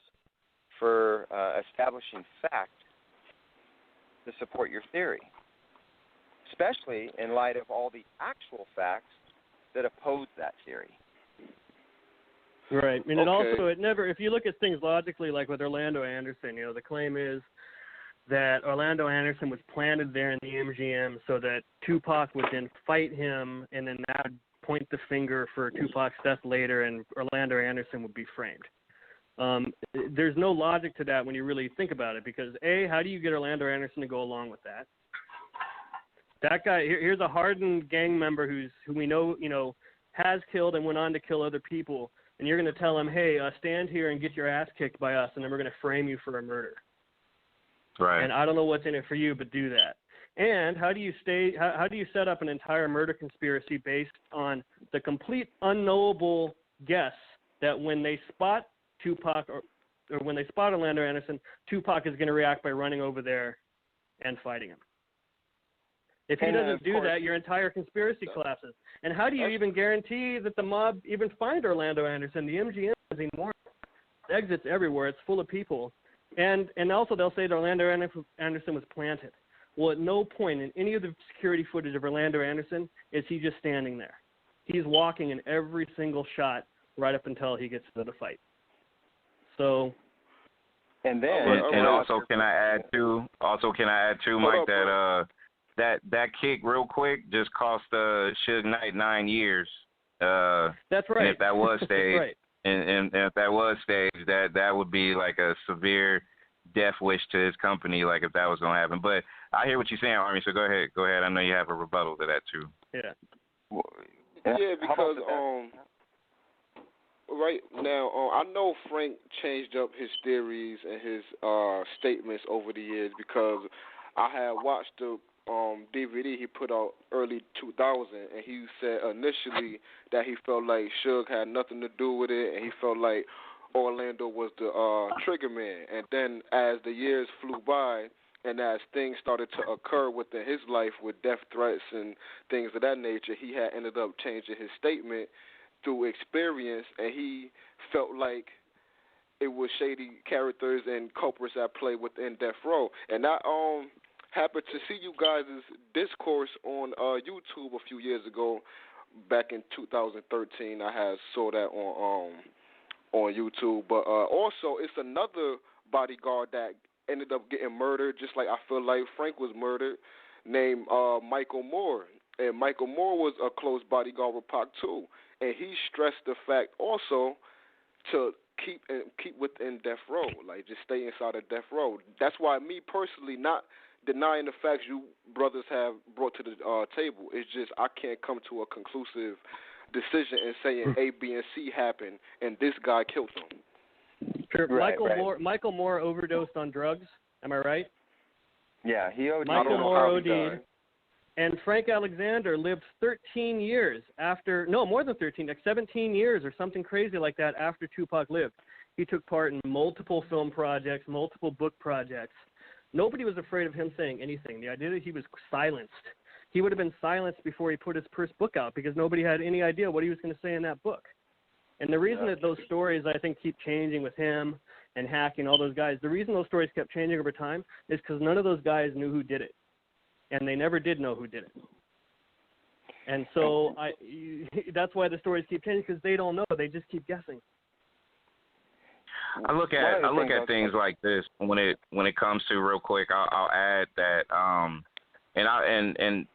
for establishing fact to support your theory, especially in light of all the actual facts that oppose that theory. Right. And it never, if you look at things logically, like with Orlando Anderson, the claim is that Orlando Anderson was planted there in the MGM so that Tupac would then fight him, and then that would point the finger for Tupac's death later, and Orlando Anderson would be framed. There's no logic to that when you really think about it, because A, how do you get Orlando Anderson to go along with that? That guy, here's a hardened gang member who we know, has killed and went on to kill other people. and you're going to tell him, hey, stand here and get your ass kicked by us, and then we're going to frame you for a murder. Right. And I don't know what's in it for you, but do that. And how do you set up an entire murder conspiracy based on the complete unknowable guess that when they spot Tupac or when they spot Orlando Anderson, Tupac is going to react by running over there and fighting him? If he doesn't do that, your entire conspiracy collapses. And how do you even guarantee that the mob even find Orlando Anderson? The MGM is enormous. Exits everywhere. It's full of people. And also they'll say that Orlando Anderson was planted. Well, at no point in any of the security footage of Orlando Anderson is he just standing there. He's walking in every single shot right up until he gets to the fight. So, and then and also can I add too, Mike, that kick real quick just cost Suge Knight 9 years. That's right. And if that was staged, right. and if that was staged, that would be like a severe death wish to his company, like if that was gonna happen. But I hear what you're saying, Army. So go ahead. I know you have a rebuttal to that too. Yeah. Yeah, because right now I know Frank changed up his theories and his statements over the years, because I had watched the DVD he put out early 2000, and he said initially that he felt like Suge had nothing to do with it, and he felt like Orlando was the trigger man. And then as the years flew by and as things started to occur within his life with death threats and things of that nature, he had ended up changing his statement through experience, and he felt like it was shady characters and culprits at play within Death Row. And I happened to see you guys' discourse on YouTube a few years ago, back in 2013. I had saw that on YouTube. But also, it's another bodyguard that ended up getting murdered, just like I feel like Frank was murdered, named Michael Moore. And Michael Moore was a close bodyguard with Pac too. And he stressed the fact also to keep within Death Row, like just stay inside of Death Row. That's why me personally, not denying the facts you brothers have brought to the table, it's just I can't come to a conclusive decision and saying A, B, and C happened and this guy killed him. Sure. Michael Moore overdosed on drugs. Am I right? Yeah, he OD'd. Michael Moore OD'd. And Frank Alexander lived 13 years after, no, more than 13, like 17 years or something crazy like that after Tupac lived. He took part in multiple film projects, multiple book projects. Nobody was afraid of him saying anything. The idea that he was silenced. He would have been silenced before he put his first book out because nobody had any idea what he was going to say in that book. And the reason that those stories, I think, keep changing with him and Hacking, all those guys, the reason those stories kept changing over time is because none of those guys knew who did it. And they never did know who did it. And so that's why the stories keep changing, because they don't know. They just keep guessing. I look at things like this when it comes to, real quick. I'll add that and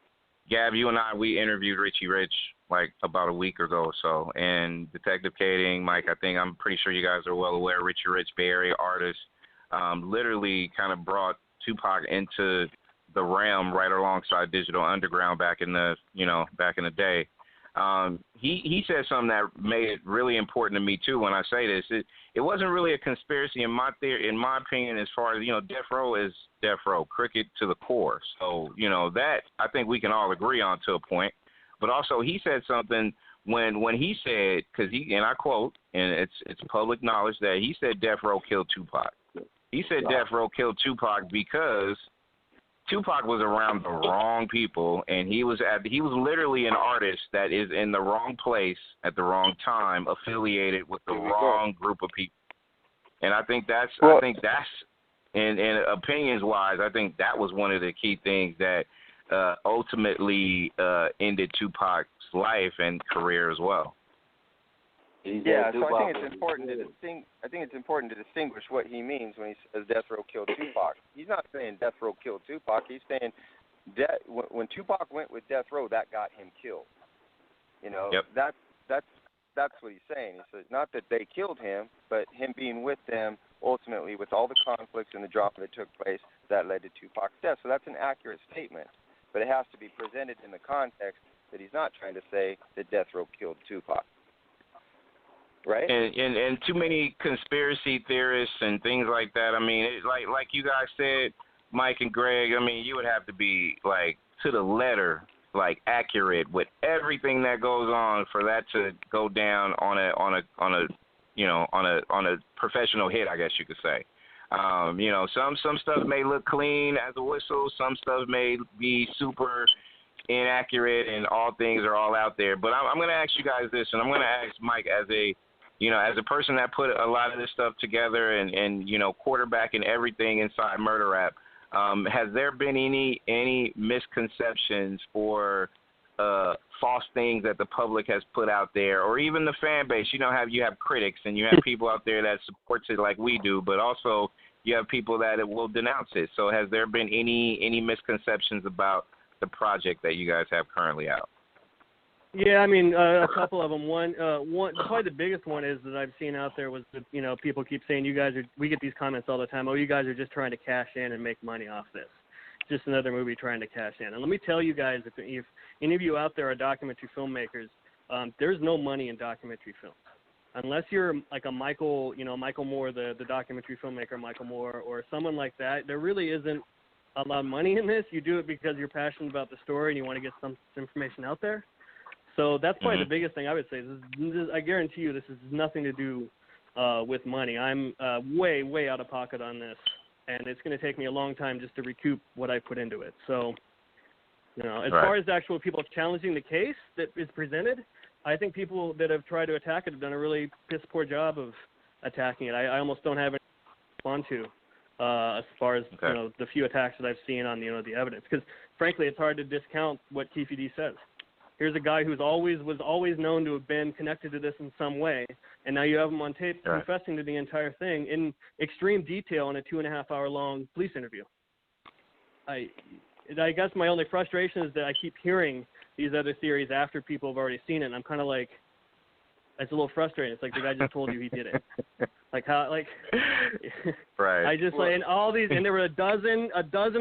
Gab, you and I, we interviewed Richie Rich like about a week ago or so, and Detective Kading, Mike, I'm pretty sure you guys are well aware, Richie Rich, Bay Area artist, literally kind of brought Tupac into the realm right alongside Digital Underground back in the day. He said something that made it really important to me too. When I say this, it wasn't really a conspiracy in my opinion, as far as, Death Row is Death Row, cricket to the core. So, that I think we can all agree on to a point. But also he said something when he said, and I quote, and it's public knowledge, that he said Death Row killed Tupac. He said Death Row killed Tupac because Tupac was around the wrong people, and he was literally an artist that is in the wrong place at the wrong time, affiliated with the wrong group of people. And I think that's and opinions wise, I think that was one of the key things that ultimately ended Tupac's life and career as well. Yeah, so I think it's important to distinguish what he means when he says Death Row killed Tupac. He's not saying Death Row killed Tupac. He's saying when Tupac went with Death Row, that got him killed. Yep. That's what he's saying. He says not that they killed him, but him being with them, ultimately with all the conflicts and the drama that took place, that led to Tupac's death. So that's an accurate statement, but it has to be presented in the context that he's not trying to say that Death Row killed Tupac. right? And too many conspiracy theorists and things like that. I mean, like you guys said, Mike and Greg. I mean, you would have to be like to the letter, like accurate with everything that goes on for that to go down on a professional hit, I guess you could say. Some stuff may look clean as a whistle. Some stuff may be super inaccurate, and all things are all out there. But I'm going to ask you guys this, and I'm going to ask Mike as a person that put a lot of this stuff together and quarterbacking everything inside Murder Rap. Has there been any misconceptions or false things that the public has put out there, or even the fan base? You have critics and you have people out there that supports it like we do, but also you have people that will denounce it. So has there been any misconceptions about the project that you guys have currently out? Yeah, I mean, a couple of them. One, probably the biggest one is that I've seen out there was that, people keep saying we get these comments all the time, oh, you guys are just trying to cash in and make money off this. Just another movie trying to cash in. And let me tell you guys, if any of you out there are documentary filmmakers, there's no money in documentary films. Unless you're like a Michael Moore, the documentary filmmaker Michael Moore, or someone like that, there really isn't a lot of money in this. You do it because you're passionate about the story and you want to get some information out there. So that's probably the biggest thing I would say. I guarantee you this has nothing to do with money. I'm way, way out of pocket on this, and it's going to take me a long time just to recoup what I put into it. So, as far as actual people challenging the case that is presented, I think people that have tried to attack it have done a really piss-poor job of attacking it. I almost don't have anything to respond to as far as the few attacks that I've seen on the evidence, because frankly, it's hard to discount what Keefe D says. Here's a guy who's was always known to have been connected to this in some way, and now you have him on tape confessing to the entire thing in extreme detail in a 2.5-hour long police interview. I guess my only frustration is that I keep hearing these other theories after people have already seen it, and I'm kind of like, it's a little frustrating. It's like the guy just told you he did it. Like how, like, right. I just and all these, and there were a dozen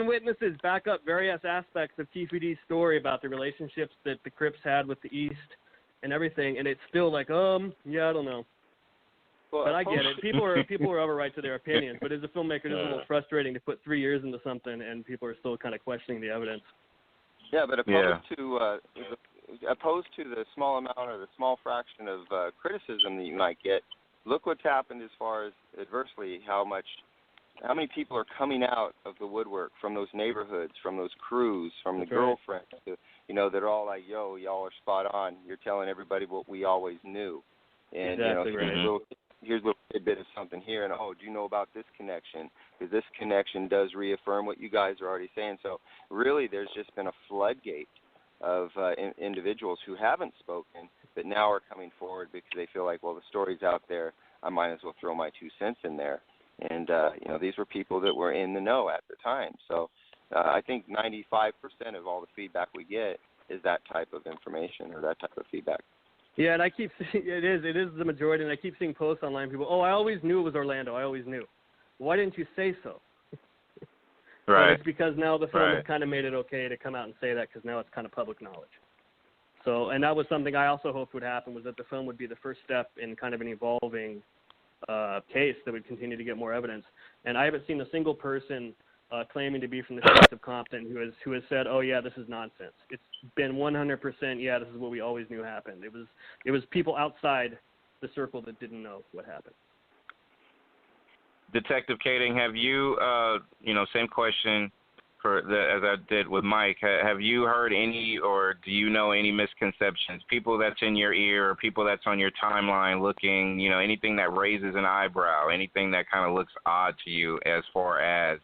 witnesses back up various aspects of Keefe D's story about the relationships that the Crips had with the East and everything, and it's still like, yeah, I don't know. Well, but I get it. People are over right to their opinions, but as a filmmaker, it's a little frustrating to put 3 years into something and people are still kind of questioning the evidence. Yeah, but opposed to the small amount or the small fraction of criticism that you might get, look what's happened as far as adversely, how many people are coming out of the woodwork from those neighborhoods, from those crews, from the girlfriends, that are all like, yo, y'all are spot on. You're telling everybody what we always knew. And, here's a little tidbit of something here, and, do you know about this connection? Because this connection does reaffirm what you guys are already saying. So really there's just been a floodgate of individuals who haven't spoken but now are coming forward because they feel like, well, the story's out there, I might as well throw my 2 cents in there. And, these were people that were in the know at the time. So I think 95% of all the feedback we get is that type of information or that type of feedback. Yeah, and I keep seeing, it is the majority, and I keep seeing posts online, people, I always knew it was Orlando, I always knew. Why didn't you say so? Right. But it's because now the film has kind of made it okay to come out and say that because now it's kind of public knowledge. So, and that was something I also hoped would happen, was that the film would be the first step in kind of an evolving case that would continue to get more evidence. And I haven't seen a single person claiming to be from the streets of Compton who has said, oh, yeah, this is nonsense. It's been 100%, yeah, this is what we always knew happened. It was people outside the circle that didn't know what happened. Detective Kading, have you, same question as I did with Mike, have you heard any or do you know any misconceptions, people that's in your ear or people that's on your timeline looking, anything that raises an eyebrow, anything that kind of looks odd to you as far as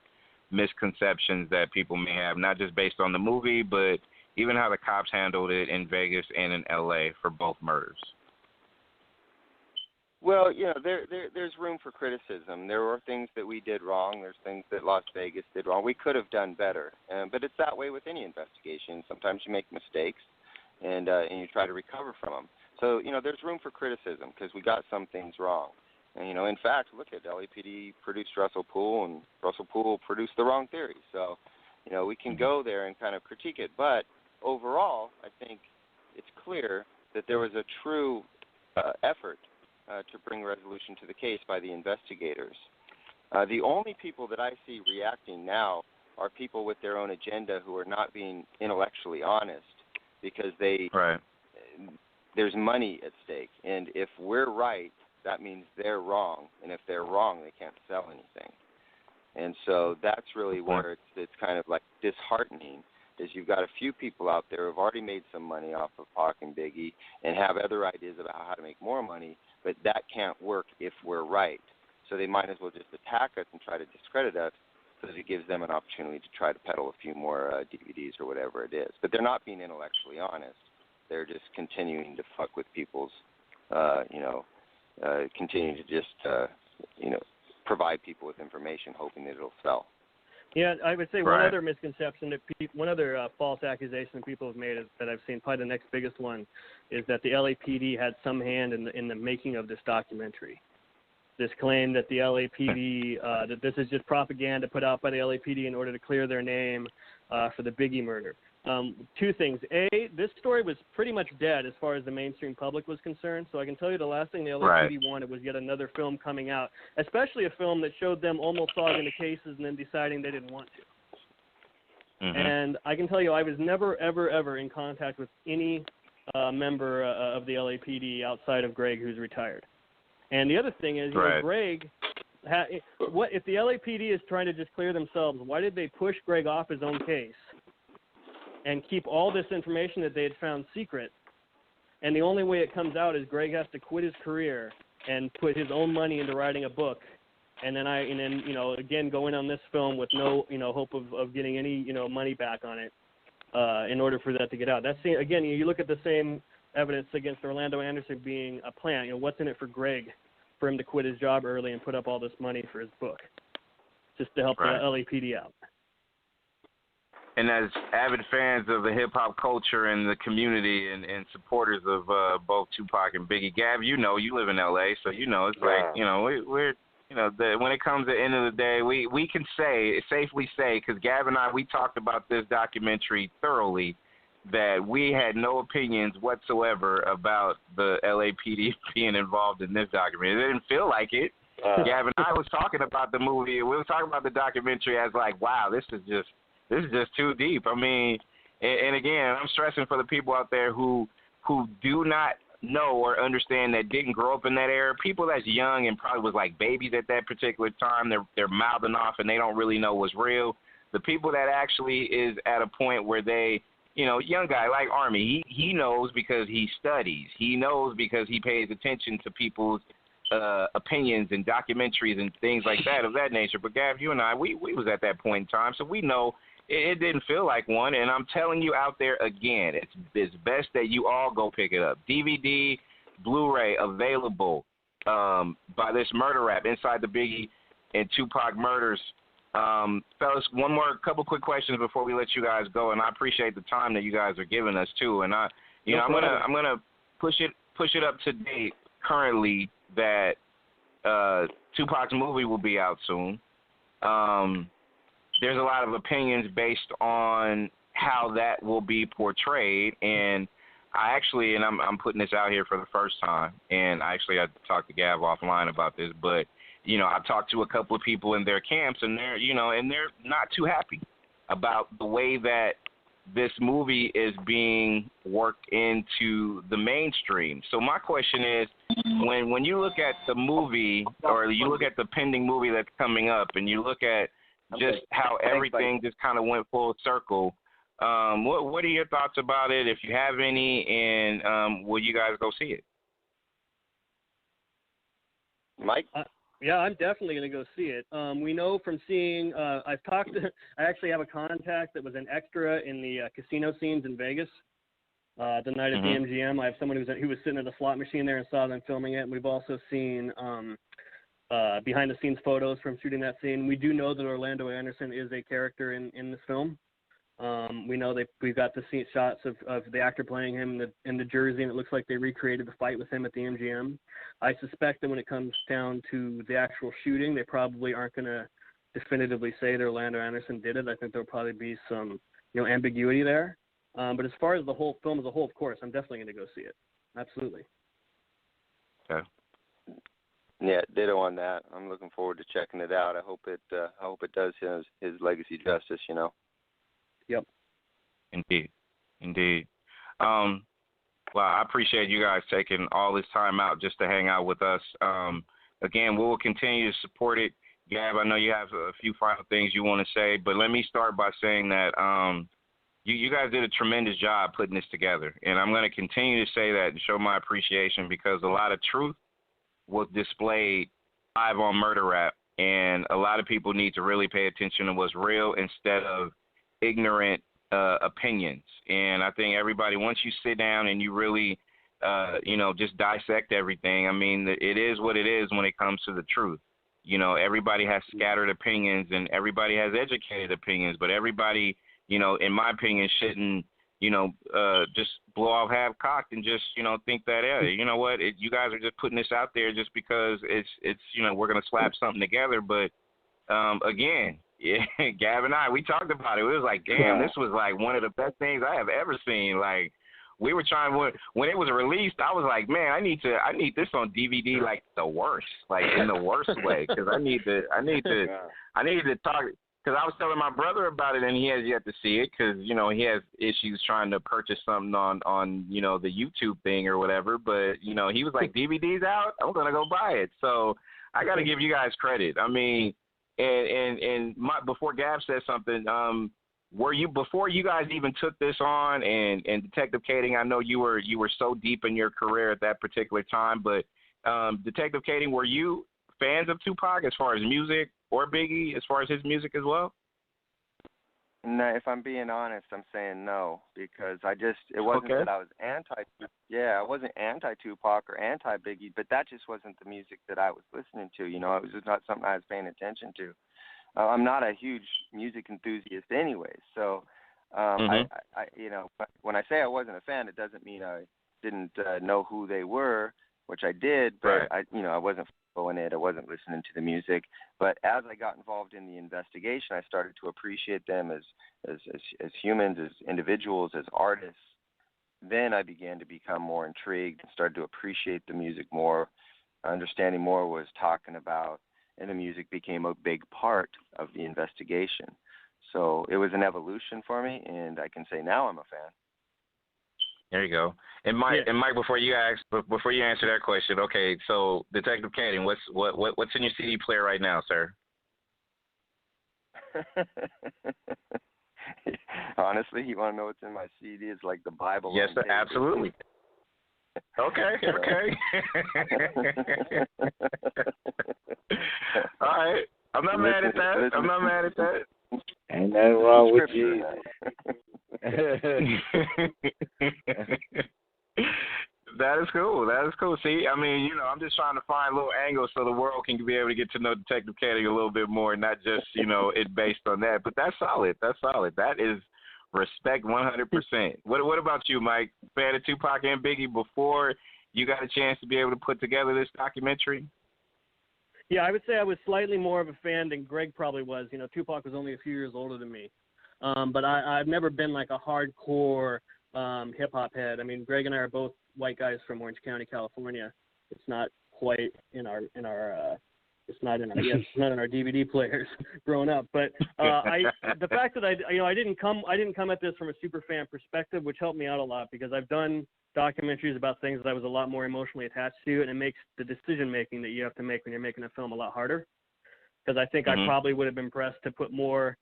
misconceptions that people may have, not just based on the movie, but even how the cops handled it in Vegas and in L.A. for both murders? Well, there's room for criticism. There were things that we did wrong. There's things that Las Vegas did wrong. We could have done better, but it's that way with any investigation. Sometimes you make mistakes, and you try to recover from them. So, there's room for criticism because we got some things wrong. And, in fact, look at LAPD produced Russell Poole, and Russell Poole produced the wrong theory. So, we can go there and kind of critique it. But overall, I think it's clear that there was a true effort to bring resolution to the case by the investigators. The only people that I see reacting now are people with their own agenda who are not being intellectually honest because there's money at stake. And if we're right, that means they're wrong. And if they're wrong, they can't sell anything. And so that's really where it's kind of like disheartening, is you've got a few people out there who have already made some money off of Pac and Biggie and have other ideas about how to make more money, but that can't work if we're right. So they might as well just attack us and try to discredit us because it gives them an opportunity to try to peddle a few more DVDs or whatever it is. But they're not being intellectually honest. They're just continuing to fuck with people's, continuing to just, provide people with information, hoping that it'll sell. Yeah, I would say one other misconception, one other false accusation people have made that I've seen, probably the next biggest one, is that the LAPD had some hand in the making of this documentary. This claim that the LAPD, that this is just propaganda put out by the LAPD in order to clear their name for the Biggie murder. Two things. A, this story was pretty much dead as far as the mainstream public was concerned, so I can tell you the last thing the LAPD wanted was yet another film coming out, especially a film that showed them almost solving the cases and then deciding they didn't want to. Mm-hmm. And I can tell you I was never, ever, ever in contact with any member of the LAPD outside of Greg, who's retired. And the other thing is, Greg, what if the LAPD is trying to just clear themselves, why did they push Greg off his own case and keep all this information that they had found secret? And the only way it comes out is Greg has to quit his career and put his own money into writing a book. And then again, going on this film with no, hope of getting any, money back on it in order for that to get out. That's, again, you look at the same evidence against Orlando Anderson being a plant. What's in it for Greg for him to quit his job early and put up all this money for his book just to help the LAPD out? And as avid fans of the hip-hop culture and the community and supporters of both Tupac and Biggie, Gav, you live in L.A., so it's like, we're when it comes to the end of the day, we can safely say, because Gav and I, we talked about this documentary thoroughly, that we had no opinions whatsoever about the LAPD being involved in this documentary. It didn't feel like it. Gav and I was talking about the movie. We were talking about the documentary as like, wow, this is just too deep. I mean, and again, I'm stressing for the people out there who do not know or understand, that didn't grow up in that era. People that's young and probably was like babies at that particular time, they're mouthing off and they don't really know what's real. The people that actually is at a point where they, young guy like Army, he knows because he studies. He knows because he pays attention to people's opinions and documentaries and things like that of that nature. But Gav, you and I, we was at that point in time, so we know it didn't feel like one. And I'm telling you out there again, it's best that you all go pick it up. DVD, Blu-ray available by this murder rap, Inside the Biggie and Tupac Murders. Fellas, couple quick questions before we let you guys go, and I appreciate the time that you guys are giving us too. And I'm gonna push it up to date currently that Tupac's movie will be out soon. There's a lot of opinions based on how that will be portrayed, and I'm putting this out here for the first time, and I talked to Gav offline about this, but I talked to a couple of people in their camps, and they're not too happy about the way that this movie is being worked into the mainstream. So my question is, when you look at the movie, or you look at the pending movie that's coming up, and you look at just how everything just kind of went full circle, what are your thoughts about it, if you have any, and will you guys go see it? Mike? Yeah, I'm definitely going to go see it. We know from seeing, I actually have a contact that was an extra in the casino scenes in Vegas the night at the MGM. I have someone who was sitting at a slot machine there and saw them filming it. And we've also seen behind-the-scenes photos from shooting that scene. We do know that Orlando Anderson is a character in this film. We know we've got to see shots of the actor playing him in the jersey, and it looks like they recreated the fight with him at the MGM. I suspect that when it comes down to the actual shooting, they probably aren't going to definitively say that Orlando Anderson did it. I think there'll probably be some ambiguity there. But as far as the whole film as a whole, of course, I'm definitely going to go see it. Absolutely. Okay. Yeah, ditto on that. I'm looking forward to checking it out. I hope it does his legacy justice. Yep. Indeed. Well, I appreciate you guys taking all this time out just to hang out with us. Again, we will continue to support it. Gab, I know you have a few final things you want to say, but let me start by saying that you guys did a tremendous job putting this together, and I'm going to continue to say that and show my appreciation because a lot of truth was displayed live on Murder Rap, and a lot of people need to really pay attention to what's real instead of ignorant opinions. And I think everybody, once you sit down and you really, just dissect everything, I mean, it is what it is when it comes to the truth. Everybody has scattered opinions and everybody has educated opinions, but everybody, in my opinion, shouldn't, just blow off half-cocked and just, think that, hey, you know what, you guys are just putting this out there just because it's we're going to slap something together. But, again, yeah, Gab and I, we talked about it. It was like, damn, this was like one of the best things I have ever seen. Like, we were trying, when it was released, I was like, man, I need this on DVD like the worst, like in the worst way, because I need to talk. Because I was telling my brother about it, and he has yet to see it because, he has issues trying to purchase something on the YouTube thing or whatever. But, he was like, DVD's out? I'm going to go buy it. So I got to give you guys credit. I mean, and before Gab said something, before you guys even took this on and Detective Kading, I know you were so deep in your career at that particular time, but Detective Kading, were you fans of Tupac as far as music, or Biggie as far as his music as well? No, if I'm being honest, I'm saying no, because it wasn't that I was I wasn't anti-Tupac or anti-Biggie, but that just wasn't the music that I was listening to. It was just not something I was paying attention to. I'm not a huge music enthusiast anyway, so I when I say I wasn't a fan, it doesn't mean I didn't know who they were, which I did, but right. I wasn't following it. I wasn't listening to the music. But as I got involved in the investigation, I started to appreciate them as humans, as individuals, as artists. Then I began to become more intrigued and started to appreciate the music more, understanding more what I was talking about, and the music became a big part of the investigation. So it was an evolution for me, and I can say now I'm a fan. There you go. And Mike, before you answer that question, okay, so Detective Kading, what's in your CD player right now, sir? Honestly, you want to know what's in my CD? It's like the Bible. Yes, sir, absolutely. Okay. All right. I'm not mad at that. Ain't nothing wrong with you. That is cool. See, I mean, I'm just trying to find little angles so the world can be able to get to know Detective Kading a little bit more, not just, it based on that. But that's solid. That is respect 100%. What about you, Mike? Fan of Tupac and Biggie before you got a chance to be able to put together this documentary? Yeah, I would say I was slightly more of a fan than Greg probably was. Tupac was only a few years older than me. But I've never been like a hardcore hip-hop head. I mean, Greg and I are both white guys from Orange County, California. It's not quite in our DVD players growing up. But the fact that I didn't come at this from a super fan perspective, which helped me out a lot because I've done documentaries about things that I was a lot more emotionally attached to, and it makes the decision making that you have to make when you're making a film a lot harder. Because I think I probably would have been pressed to put more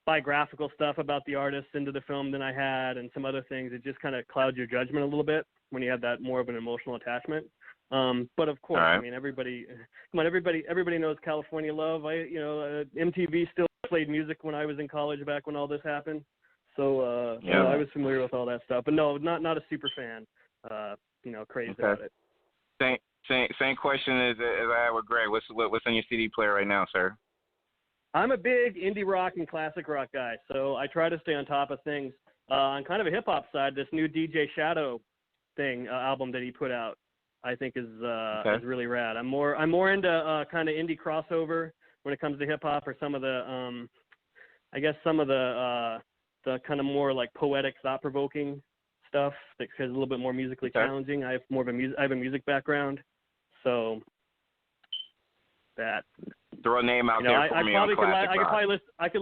biographical stuff about the artists into the film than I had, and some other things. It just kind of clouds your judgment a little bit when you have that more of an emotional attachment. But of course, I mean, everybody knows California Love. MTV still played music when I was in college back when all this happened. So I was familiar with all that stuff. But no, not a super fan. Crazy about it. Same question as I had with Greg. What's in your CD player right now, sir? I'm a big indie rock and classic rock guy, so I try to stay on top of things. On kind of a hip hop side, this new DJ Shadow album that he put out, I think is really rad. I'm more into kind of indie crossover when it comes to hip hop, or some of the the kind of more like poetic, thought provoking stuff that's a little bit more musically challenging. I have a music background, so that. Throw a name out there for me on Classic Rock. I could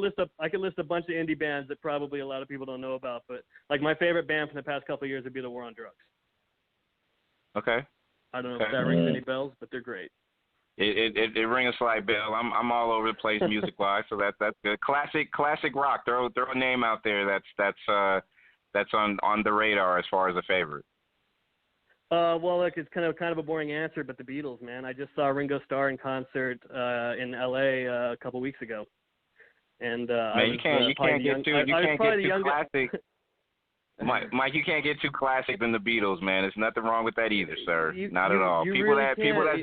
list a bunch of indie bands that probably a lot of people don't know about, but like my favorite band from the past couple of years would be the War on Drugs. Okay. I don't know if that rings any bells, but they're great. It rings a slight bell. I'm all over the place music wise, so that's good. Classic rock. Throw a name out there that's on the radar as far as a favorite. Well, look, it's kind of a boring answer, but the Beatles, man. I just saw Ringo Starr in concert in L.A. A couple weeks ago, and man, you can't get too classic. Mike, you can't get too classic than the Beatles, man. There's nothing wrong with that either, sir. Not at all. People that's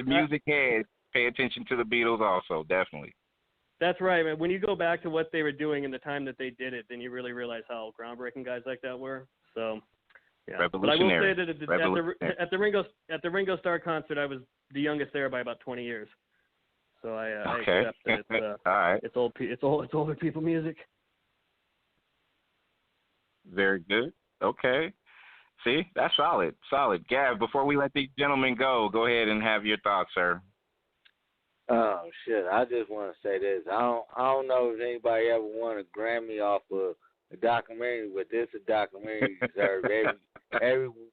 music heads pay attention to the Beatles also, definitely. That's right, man. When you go back to what they were doing and the time that they did it, then you really realize how groundbreaking guys like that were. So, yeah. But I will say that at the Ringo Starr concert, I was the youngest there by about 20 years. So I accept that all right. It's older people music. Very good. Okay. See, that's solid. Gav, before we let these gentlemen go ahead and have your thoughts, sir. Oh shit! I just want to say this. I don't know if anybody ever won a Grammy off of a documentary, but this is a documentary deserves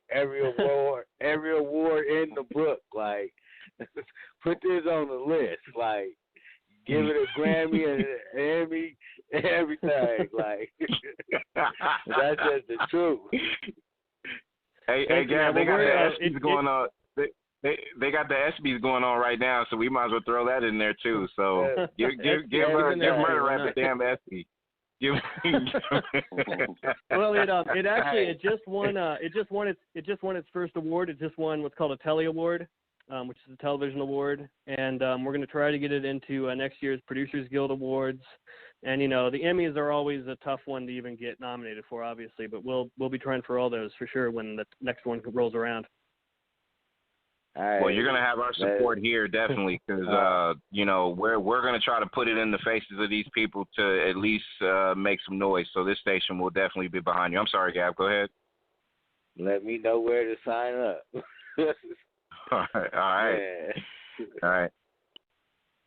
every award in the book. Like, put this on the list. Like, give it a Grammy and an Emmy, everything. Like, that's just the truth. Hey, Gav, they got the ESPYs going on. They got the ESPYs going on right now, so we might as well throw that in there too. So give Murder Rap the damn ESPY. Well, it just won its first award. It just won what's called a Telly Award, which is a television award, and we're going to try to get it into next year's Producers Guild Awards. And the Emmys are always a tough one to even get nominated for, obviously, but we'll be trying for all those for sure when the next one rolls around. Well, you're going to have our support here, definitely, because, we're going to try to put it in the faces of these people to at least make some noise. So this station will definitely be behind you. I'm sorry, Gab. Go ahead. Let me know where to sign up. All right.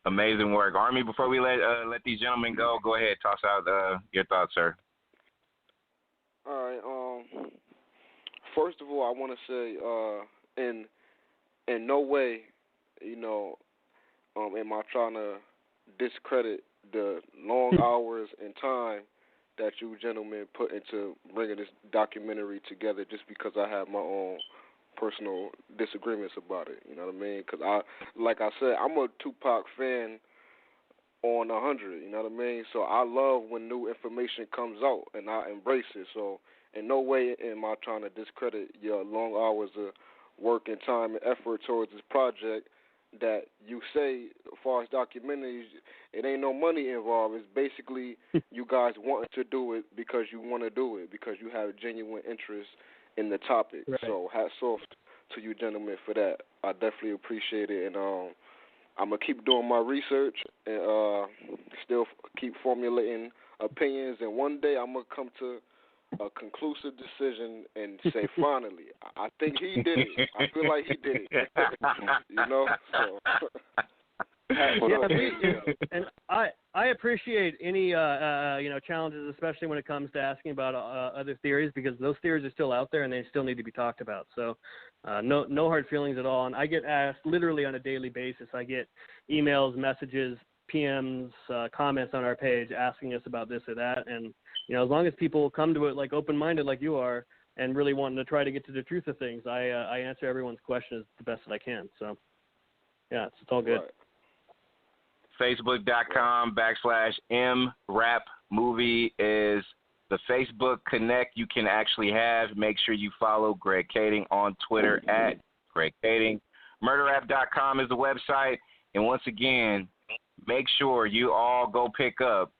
Amazing work. Army, before we let these gentlemen go ahead. Toss out your thoughts, sir. All right. First of all, I want to say in no way, am I trying to discredit the long hours and time that you gentlemen put into bringing this documentary together just because I have my own personal disagreements about it. You know what I mean? Because like I said, I'm a Tupac fan on 100. You know what I mean? So I love when new information comes out, and I embrace it. So in no way am I trying to discredit your long hours of work and time and effort towards this project that you say, as far as documentaries, it ain't no money involved. It's basically you guys wanting to do it because you want to do it, because you have a genuine interest in the topic. Right. So hats off to you gentlemen for that. I definitely appreciate it, and I'm going to keep doing my research and still keep formulating opinions, and one day I'm going to come to a conclusive decision and say, finally, I think he did it. I feel like he did it. So. And I appreciate any challenges, especially when it comes to asking about other theories, because those theories are still out there and they still need to be talked about. So no hard feelings at all. And I get asked literally on a daily basis. I get emails, messages, PMs, comments on our page asking us about this or that. And as long as people come to it like open-minded like you are and really wanting to try to get to the truth of things, I answer everyone's questions the best that I can. So yeah, it's all good. Right. Facebook.com/MRapMovie is the Facebook Connect you can actually have. Make sure you follow Greg Kading on Twitter @Greg Kading. MurderRap.com is the website. And once again, make sure you all go pick up,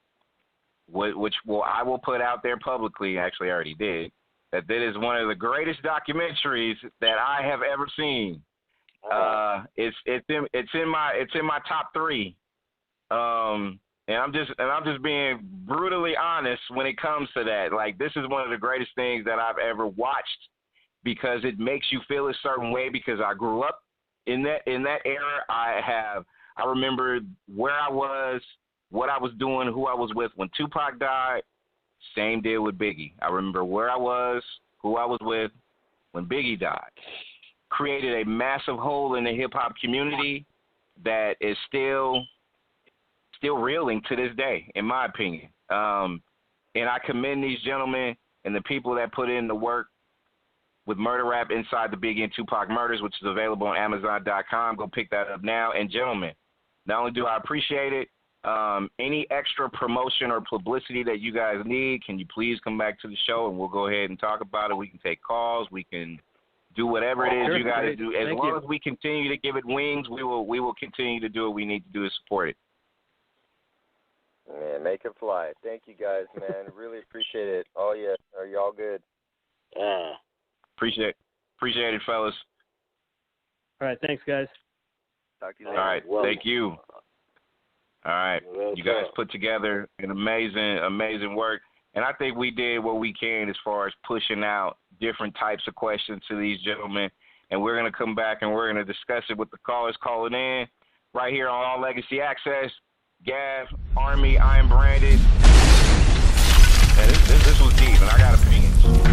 I will put out there publicly. Actually, I already did. That is one of the greatest documentaries that I have ever seen. It's in my top 3. And I'm just being brutally honest when it comes to that. Like, this is one of the greatest things that I've ever watched, because it makes you feel a certain way, because I grew up in that era. I have I remember where I was, what I was doing, who I was with when Tupac died. Same deal with Biggie. I remember where I was, who I was with when Biggie died. Created a massive hole in the hip-hop community that is still reeling to this day, in my opinion. And I commend these gentlemen and the people that put in the work with Murder Rap Inside the Biggie and Tupac Murders, which is available on Amazon.com. Go pick that up now. And gentlemen, not only do I appreciate it, any extra promotion or publicity that you guys need, can you please come back to the show and we'll go ahead and talk about it. We can take calls. We can do whatever it is you guys do. As long as we continue to give it wings, we will continue to do what we need to do to support it. Man, make it fly. Thank you guys, man. Really appreciate it. Oh yeah, are y'all good? Appreciate it, fellas. All right, thanks, guys. Talk to you All later. right, thank you. All right, you guys put together an amazing work, and I think we did what we can as far as pushing out different types of questions to these gentlemen, and we're gonna come back and we're gonna discuss it with the callers calling in right here on All Legacy Access. Gav, Army, I am Branded. And this was deep, and I got opinions.